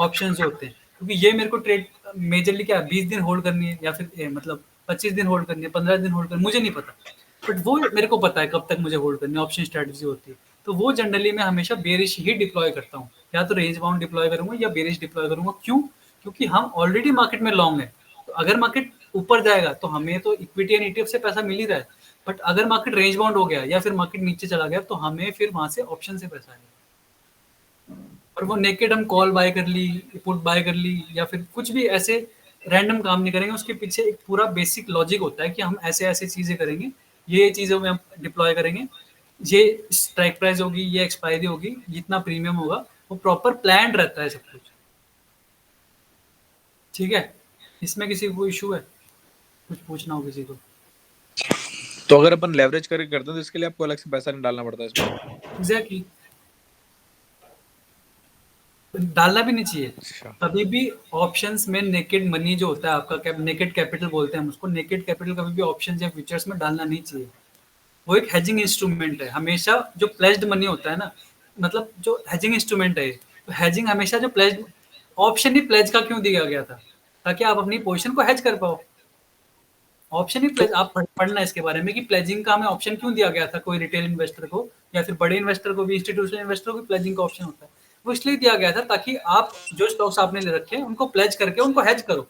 ऑप्शंस जो होते हैं। क्योंकि ये मेरे को ट्रेड मेजरली क्या 20 दिन होल्ड करनी है या फिर मतलब 25 दिन होल्ड करनी है, 15 दिन होल्ड करनी है, मुझे नहीं पता, बट वो मेरे को पता है कब तक मुझे होल्ड करनी है, ऑप्शन स्ट्रैटेजी होती है। तो वो जनरली मैं हमेशा बेरिश ही डिप्लॉय करता हूँ, या तो रेंज बाउंड डिप्लॉय करूंगा या बेरिश डिप्लॉय करूंगा। क्यों? क्योंकि हम ऑलरेडी मार्केट में लॉन्ग है, तो अगर मार्केट ऊपर जाएगा तो हमें तो इक्विटी एंड ईटीएफ से पैसा मिल ही रहा है, बट अगर मार्केट रेंज बाउंड हो गया या फिर मार्केट नीचे चला गया तो हमें फिर वहां से ऑप्शन से पैसा आएगा। और वो नेकेड हम कॉल बाय कर ली, पुट बाय कर ली या फिर कुछ भी ऐसे रैंडम काम नहीं करेंगे, उसके पीछे एक पूरा बेसिक लॉजिक होता है कि हम ऐसे ऐसे चीजें करेंगे, ये चीजों में हम डिप्लॉय करेंगे, ये स्ट्राइक प्राइस होगी, ये एक्सपायरी होगी, जितना प्रीमियम होगा, वो प्रॉपर प्लान रहता है सब कुछ। ठीक है, इसमें किसी को इशू है, कुछ पूछना हो किसी को? तो अगर अपन लेवरेज करके करते हैं तो इसके लिए आपको अलग से पैसा नहीं डालना पड़ता इसमें? एग्जैक्टली, डालना भी नहीं चाहिए। कभी भी ऑप्शंस में नेकेड मनी जो होता है आपका, नेकेड कैपिटल बोलते हैं हम उसको, नेकेड कैपिटल कभी भी ऑप्शंस या फ्यूचर्स में डालना नहीं चाहिए। वो एक हेजिंग इंस्ट्रूमेंट है। हमेशा जो प्लेज्ड मनी होता है ना, मतलब जो हेजिंग इंस्ट्रूमेंट है, तो हेजिंग हमेशा जो प्लेज्ड, ऑप्शन ही प्लेज का क्यों दिया गया था? ताकि आप अपनी पोजीशन को हेज कर पाओ। ऑप्शन ही प्लेज, आप पढ़ना इसके बारे में कि प्लेजिंग का हमें ऑप्शन क्यों दिया गया था कोई रिटेल इन्वेस्टर को या फिर बड़े इन्वेस्टर को भी, इंस्टीट्यूशनल इन्वेस्टर को भी प्लेजिंग का ऑप्शन होता है। वो इसलिए दिया गया था ताकि आप जो स्टॉक्स आपने ले रखे हैं उनको प्लेज करके उनको हेज करो।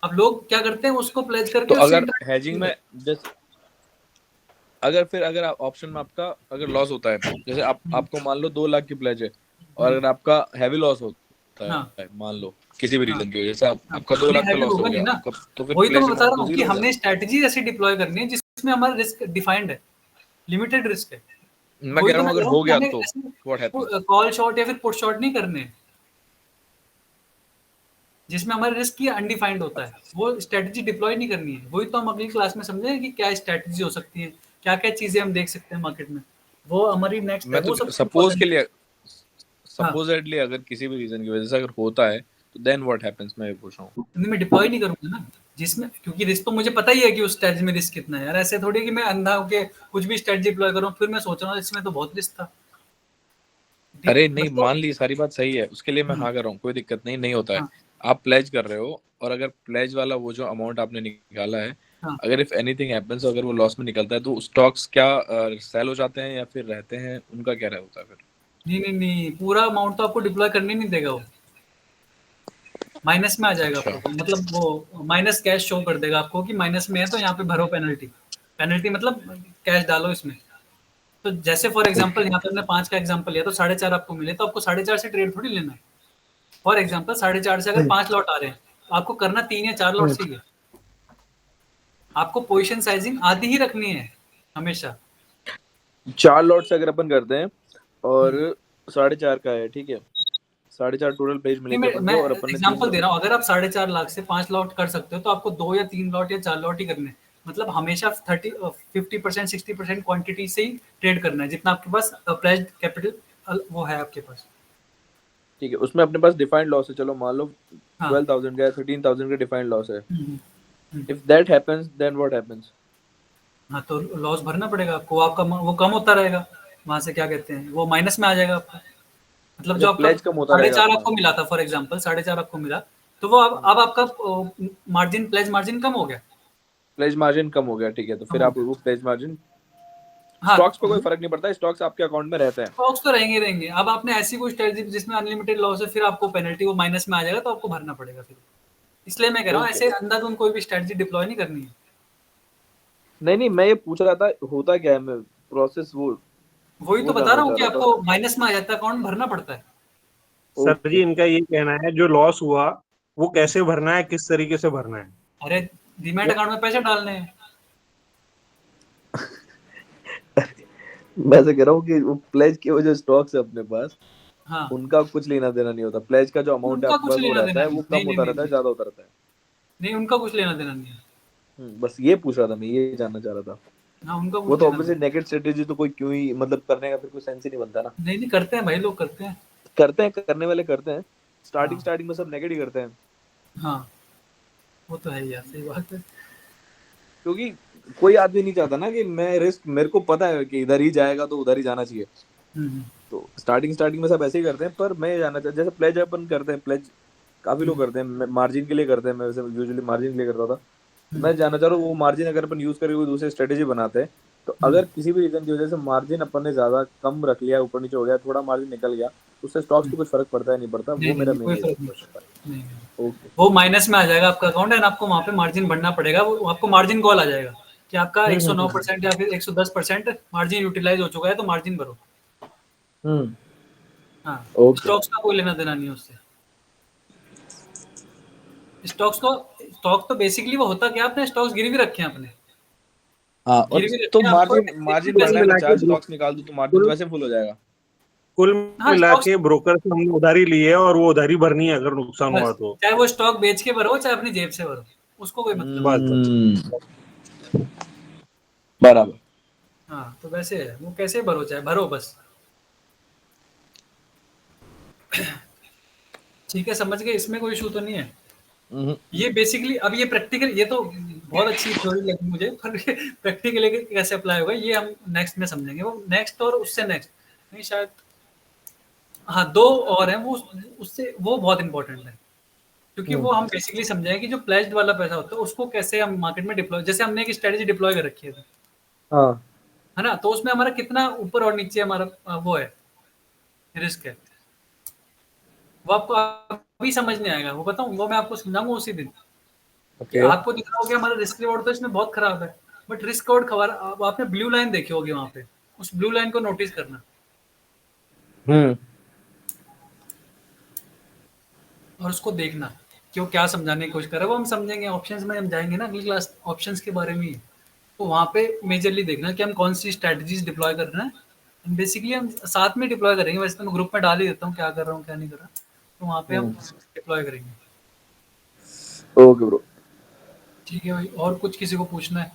अब लोग क्या करते हैं, उसको प्लेज करके तो अगर हेजिंग में जैसे अगर ऑप्शन में आपका अगर लॉस होता है, जैसे आपको मान लो 2 लाख की प्लेज है और अगर आपका हैवी लॉस होता है, मान लो किसी भी रीजन की वजह से आपका 2 लाख का लॉस हो गया, तो फिर वही तो मैं बता रहा हूँ कि हमने स्ट्रेटजी ऐसी डिप्लॉय करनी है जिसमें हमारा रिस्क डिफाइंड है, लिमिटेड रिस्क है। मैं कह रहा हूँ अगर हो गया तो व्हाट हैपेंस? कॉल शॉट या फिर पुट शॉट नहीं करने, जिसमें हमारा रिस्क ही अनडिफाइंड होता है, वो स्ट्रेटजी डिप्लॉय नहीं करनी है। वही तो हम अगली क्लास में समझेंगे कि क्या स्ट्रेटजी हो सकती है, क्या क्या चीजें हम देख सकते हैं मार्केट में, वो हमारी नेक्स्ट। मैं तो सपोज के लिए सपोजेडली अगर किसी भी रीजन की वजह से अगर होता है तो देन व्हाट हैपेंस, मैं ये पूछ रहा हूँ। मैं डिप्लॉय नहीं करूंगा ना, जिसमें, क्योंकि रिस्क तो मुझे पता ही है कि उस स्ट्रेटजी में रिस्क कितना है यार। ऐसे थोड़ी कि मैं अंधा होके कुछ भी स्ट्रेटजी डिप्लॉय करूं फिर मैं सोच रहा हूँ इसमें तो बहुत रिस्क था। अरे नहीं, मान ली सारी बात सही है, उसके लिए मैं हाँ कर रहा हूँ, कोई दिक्कत नहीं होता है। आप प्लेज कर रहे हो और अगर प्लेज वाला वो जो अमाउंट आपने निकाला है, अगर इफ एनीथिंग हैपेंस, अगर वो लॉस में निकलता है तो स्टॉक्स क्या सेल हो जाते हैं या फिर रहते हैं, उनका क्या होता है फिर? नहीं, पूरा अमाउंट तो आपको डिप्लॉय करने नहीं देगा, वो माइनस में आ जाएगा आपको। मतलब वो माइनस कैश शो कर देगा आपको कि माइनस में है तो यहाँ पे भरो पेनल्टी मतलब कैश डालो इसमें। तो जैसे फॉर एग्जांपल यहाँ पे हमने 5 का एग्जांपल लिया तो 4.5 आपको मिले, तो आपको 4.5 से ट्रेड थोड़ी लेना है। फॉर एग्जांपल 4.5 से अगर 5 लॉट आ रहे हैं, आपको करना 3 या 4 लॉट चाहिए। आपको पोजीशन साइजिंग आधी ही रखनी है हमेशा। 4 लॉट से अगर अपन करते हैं और 4.5 का है, ठीक है, 4.5 टोटल पेज मिलेंगे अपन को, और अपन एग्जांपल दे रहा हूँ, अगर आप 4.5 लाख से 5 लॉट कर सकते हो तो आपको 2 या 3 लॉट या 4 लॉट ही करने, मतलब हमेशा 50% 60% क्वांटिटी से ही ट्रेड करना है जितना आपके पास प्लेज्ड कैपिटल वो है आपके पास। ठीक है, उसमें अपने पास डिफाइंड लॉस है, चलो मान लो 12,000 का 13,000 का डिफाइंड लॉस है। If that happens then what happens? हाँ, तो लॉस भरना पड़ेगा आपको, आपका वो कम होता रहेगा, वहां से क्या कहते हैं वो माइनस में आ जाएगा आपका। मतलब जो आपका 4.5 आपको मिला था, फॉर एग्जांपल 4.5 आपको मिला, तो वो अब आपका मार्जिन, प्लेज मार्जिन कम हो गया, प्लेज मार्जिन कम हो गया, ठीक है, तो फिर आप वो प्लेज मार्जिन, स्टॉक्स पे कोई फर्क नहीं पड़ता, स्टॉक्स आपके अकाउंट में रहते हैं, स्टॉक्स तो रहेंगे। अब आपने ऐसी कोई स्ट्रेटजी जिसमें अनलिमिटेड लॉस है, फिर आपको पेनल्टी वो माइनस में आ जाएगा तो आपको भरना पड़ेगा फिर। इसलिए मैं कह रहा हूँ ऐसे अंधाधुंध कोई भी स्ट्रेटजी डिप्लॉय नहीं करनी है। नहीं, मैं ये पूछ रहा था होता क्या है, मैं प्रोसेस वही तो बता रहा हूँ कि आपको माइनस में आ जाता है, अकाउंट भरना पड़ता है। सर जी, इनका ये कहना है जो लॉस हुआ वो कैसे भरना है, किस तरीके से भरना है? अरे डीमैट अकाउंट में पैसे डालने हैं। मैं से कह रहा हूँ कि वो प्लेज के वो जो स्टॉक्स है अपने पास, हाँ उनका कुछ लेना देना नहीं होता। प्लेज का जो अमाउंट है उनका आपके कुछ पास वो लेना रहता देना है, नहीं, वो नहीं कम नहीं होता नहीं रहता है, नहीं, ज्यादा होता रहता है। नहीं उनका कुछ लेना देना नहीं है। बस ये पूछ रहा था मैं, ये जानना चाह रहा था। हाँ उनका वो कुछ तो लेना ऑब्वियसली देना नेगेटिव स्ट्रेटेजी तो कोई क्यों ही मतलब करने का फिर कोई सेंस ही नहीं बनता ना। नहीं, नहीं करते हैं भाई, लोग करते हैं। करते हैं, करने वाले करते हैं, हाँ स्टार्टिंग में सब नेगेटिव करते हैं। हाँ वो तो है ही यार, सही बात है। क्योंकि कोई आदमी नहीं चाहता ना कि मैं रिस्क, मेरे को पता है कि इधर ही जाएगा तो उधर ही जाना चाहिए। हम्म तो स्टार्टिंग में सब ऐसे ही करते हैं। पर मैं ये जानना चाहता, जैसे प्लेज अपन करते हैं, प्लेज काफी लोग हम्म करते हैं, मार्जिन के लिए करते हैं, मैं वैसे यूजुअली मार्जिन के लिए करता था। तो हम्म मैं जानना चाह रहा हूँ वो मार्जिन अगर अपन यूज करके कोई दूसरी स्ट्रेटेजी बनाते हैं, तो हम्म अगर किसी भी रीजन की वजह से मार्जिन अपन ने ज्यादा कम रख लिया, ऊपर नीचे हो गया, थोड़ा मार्जिन निकल गया, उससे स्टॉक्स हम्म। पे कुछ फर्क पड़ता है नहीं पड़ता, नहीं वो नहीं मेरा नहीं, मेन कोई फर्क नहीं क्वेश्चन था। पड़ता, नहीं नहीं। ओके। वो माइनस में आ जाएगा आपका अकाउंट एंड आपको वहाँ पे मार्जिन भरना पड़ेगा, वो आपको मार्जिन कॉल आ जाएगा कि आपका 109% या फिर 110% मार्जिन यूटिलाइज हो चुका है, तो मार्जिन भरो। हम्म। हाँ ओके। स्टॉक्स का कोई लेना देना नहीं है उससे। स्टॉक तो बेसिकली वो होता क्या, आपने स्टॉक्स गिरवी रखे हैं अपने, हाँ, और गिरवी तो रखे हैं आपको मार्जिन ऐसे भी मार्जिन पैसे बढ़ना है तो मिला चार के स्टॉक्स निकाल दो तो मार्जिन तो कुल वैसे फुल हो जाएगा। कुल हाँ मिला स्टॉक्स के ब्रोकर से हमने उधारी ली है और वो उधारी भरनी है अगर नुकसान हुआ बस, तो। चाहे वो स्टॉक बेच के भरो चाहे अपनी जेब से भरो, उसको कोई मतलब नहीं। बस बस। बराबर। हाँ तो वैसे है, वो कैसे भरो चाहे भरो बस। ठीक है समझ गए, इसमें कोई इशू तो नहीं है। ये बेसिकली अब ये प्रैक्टिकल, ये तो बहुत अच्छी थ्योरी लगी मुझे, पर प्रैक्टिकली कैसे अप्लाई होगा ये हम नेक्स्ट में समझेंगे, वो नेक्स्ट और उससे नेक्स्ट नहीं शायद। हाँ दो और हैं वो, उससे वो बहुत इंपॉर्टेंट है, क्योंकि वो हम बेसिकली समझाएंगे कि जो प्लेज्ड वाला पैसा होता है उसको कैसे हम मार्केट में डिप्लॉय, जैसे हमने एक स्ट्रेटेजी डिप्लॉय कर रखी हाँ। है ना, तो उसमें हमारा कितना ऊपर और नीचे हमारा वो है, रिस्क है, वो आपको अभी समझ नहीं आएगा, वो बताऊं, वो मैं आपको समझाऊंगा उसी दिन कि ओके। आपको दिख रहा होगा हमारा रिस्क रिवॉर्ड तो इसमें बहुत खराब है, बट रिस्क रिवॉर्ड खबर आपने ब्लू लाइन देखी होगी वहां पे, उस ब्लू लाइन को नोटिस करना हम्म। और उसको देखना कि वो क्या समझाने की कोशिश कर रहा है, वो हम समझेंगे ऑप्शंस में, हम जाएंगे ना अगली क्लास ऑप्शंस के बारे में ही। तो वहाँ पे मेजरली देखना कि हम कौन सी स्ट्रेटजीज डिप्लॉय कर रहे हैं, बेसिकली हम साथ में डिप्लॉय करेंगे, वैसे तो मैं ग्रुप में डाल ही देता हूँ क्या कर रहा हूँ क्या नहीं कर रहा, तो वहाँ पे हम डिप्लॉय करेंगे। Okay bro. ठीक है भाई, और कुछ किसी को पूछना है?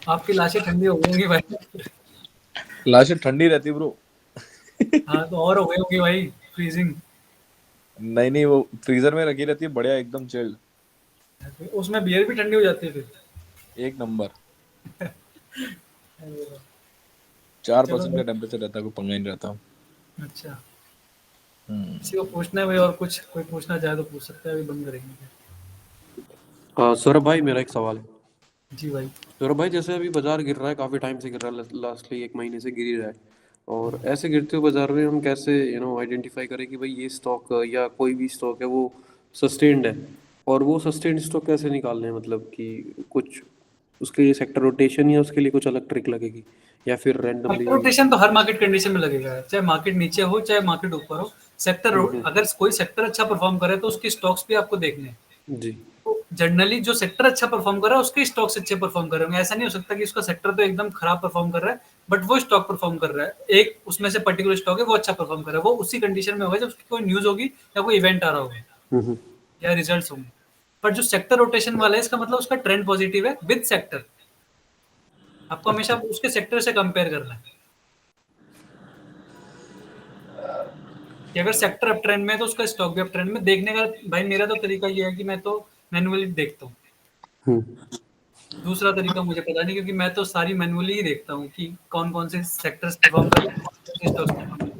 आपकी लाशें ठंडी हो गई होंगी भाई। लाशें ठंडी रहती ब्रो। हाँ तो और हो गई होगी भाई फ्रीजिंग। नहीं नहीं, वो फ्रीजर में रखी रहती है बढ़िया, एकदम चिल्ड। उसमें बियर भी ठंडी हो जाती है फिर। एक नंबर। चलो 4% भाई, का टेम्परेचर रहता है, कोई पंगा ही नहीं रहता। अच्छा किसी को पूछना है भाई, और कुछ कोई पूछना चाहे तो पूछ सकता है, अभी बंद करेंगे। सौरभ भाई मेरा एक सवाल है। जी भाई। सौरभ भाई जैसे अभी बाजार गिर रहा है, काफ़ी टाइम से गिर रहा है, लास्टली 1 महीने से गिर ही रहा है, और ऐसे गिरते हुए बाजार में हम कैसे आइडेंटिफाई करें कि भाई ये स्टॉक या कोई भी स्टॉक है वो सस्टेन्ड है, और वो सस्टेन्ड स्टॉक कैसे निकालने हैं, मतलब कि कुछ उसके लिए सेक्टर रोटेशन या उसके लिए कुछ अलग ट्रिक लगेगी, या फिर रैंडमली? रोटेशन तो हर मार्केट कंडीशन में लगेगा, चाहे मार्केट नीचे हो चाहे मार्केट ऊपर हो। सेक्टर अगर कोई सेक्टर अच्छा परफॉर्म करे तो उसके स्टॉक्स भी आपको देखने हैं। जी। तो जनरली जो सेक्टर अच्छा परफॉर्म कर रहा है उसके स्टॉक्स अच्छे परफॉर्म कर रहे होंगे, ऐसा नहीं हो सकता कि उसका सेक्टर तो एकदम खराब परफॉर्म कर रहा है बट वो स्टॉक परफॉर्म कर रहा है, एक उसमें से पर्टिकुलर स्टॉक है वो अच्छा परफॉर्म कर रहा है, वो उसी कंडीशन में होगा जब उसकी कोई न्यूज होगी या कोई इवेंट आ रहा होगा या रिजल्ट्स होंगे। पर जो सेक्टर रोटेशन वाला है इसका मतलब उसका ट्रेंड पॉजिटिव है विद सेक्टर, आपको हमेशा उसके सेक्टर से कंपेयर करना है कि अगर सेक्टर अप ट्रेंड में है तो उसका स्टॉक भी अप ट्रेंड में देखने का। भाई मेरा तो तरीका ये है कि मैं तो मैनुअली देखता हूँ, दूसरा तरीका मुझे पता नहीं, क्योंकि मैं तो सारी मैनुअली ही देखता हूँ कि कौन कौन से सेक्टर्स परफॉर्म कर रहे हैं, कौन कौन से स्टॉक्स परफॉर्म कर रहे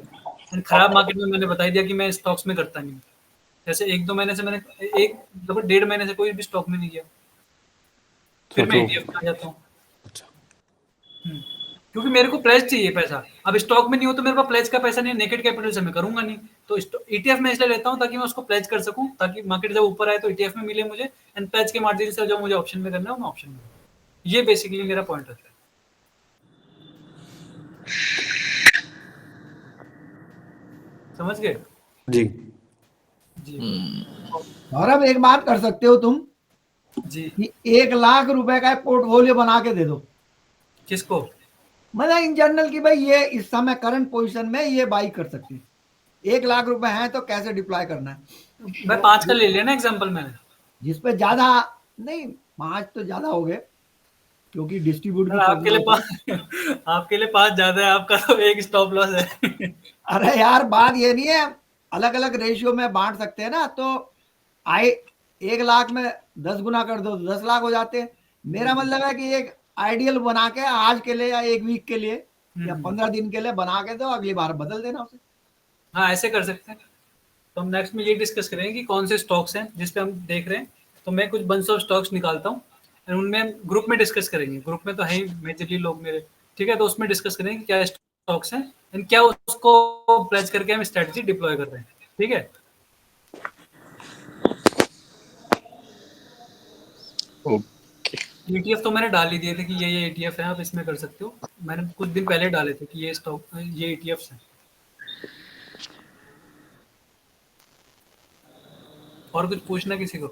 हैं। खराब मार्केट में मैंने बता दिया कि मैं स्टॉक्स में करता नहीं हूँ, जैसे 1-2 महीने से मैंने एक लगभग 1.5 महीने से कोई भी स्टॉक में नहीं किया, फिर मैं ETF में आ जाता हूँ। क्योंकि मेरे को प्लेज चाहिए पैसा, अब स्टॉक में नहीं हो तो मेरे पास प्लेज का पैसा नहीं है, नेकेड कैपिटल से मैं करूंगा नहीं, तो ETF में इसलिए लेता हूँ ताकि मैं उसको प्लेज कर सकूं, ताकि मार्केट जब ऊपर आए तो ETF में मिले मुझे, एंड प्लेज के मार्जिन से जो मुझे ऑप्शन में करना है मैं ऑप्शन में, ये बेसिकली मेरा पॉइंट रहता है। समझ गए? जी जी और अब एक बात कर सकते हो तुम जी। कि 1 लाख रुपए का एक पोर्टफोलियो बना के दे दो। किसको? मतलब इन जनरल की भाई ये इस समय करंट पोजीशन में ये बाई कर सकते हैं। 1 लाख रुपए है तो कैसे डिप्लॉय करना है। मैं 5 का ले लिया ना एग्जांपल मैंने। जिस पे ज्यादा नहीं, 5 तो ज्यादा हो गए क्योंकि डिस्ट्रीब्यूट भी आपके लिए करना होता आपके लिए 5 ज्यादा है, आपका तो एक स्टॉप लॉस है। अरे यार बात ये नहीं है, अलग अलग रेशियो में बांट सकते हैं ना, तो आए 1 लाख में 10 गुना कर दो तो 10 लाख हो जाते हैं। मेरा मतलब है कि एक आइडियल बना के आज के लिए या 1 वीक के लिए या 15 दिन के लिए बना के दो, अगली बार बदल देना उसे। हाँ ऐसे कर सकते हैं। तो हम नेक्स्ट में ये डिस्कस करेंगे कि कौन से स्टॉक्स हैं जिस पे हम देख रहे हैं। तो मैं कुछ बंच ऑफ स्टॉक्स निकालता हूँ और उनमें ग्रुप में डिस्कस करेंगे। ग्रुप में तो है ही मेजरली लोग मेरे, ठीक है। तो उसमें डिस्कस करेंगे कि क्या स्टॉक्स हैं एंड क्या उसको प्लेज करके हम स्ट्रेटजी डिप्लॉय कर रहे हैं, ठीक है। ETF तो मैंने डाल ही दिए थे कि ये ETF है, आप इसमें कर सकते हो। मैंने कुछ दिन पहले डाले थे कि ये स्टॉक ये ETFs हैं। और कुछ पूछना किसी को?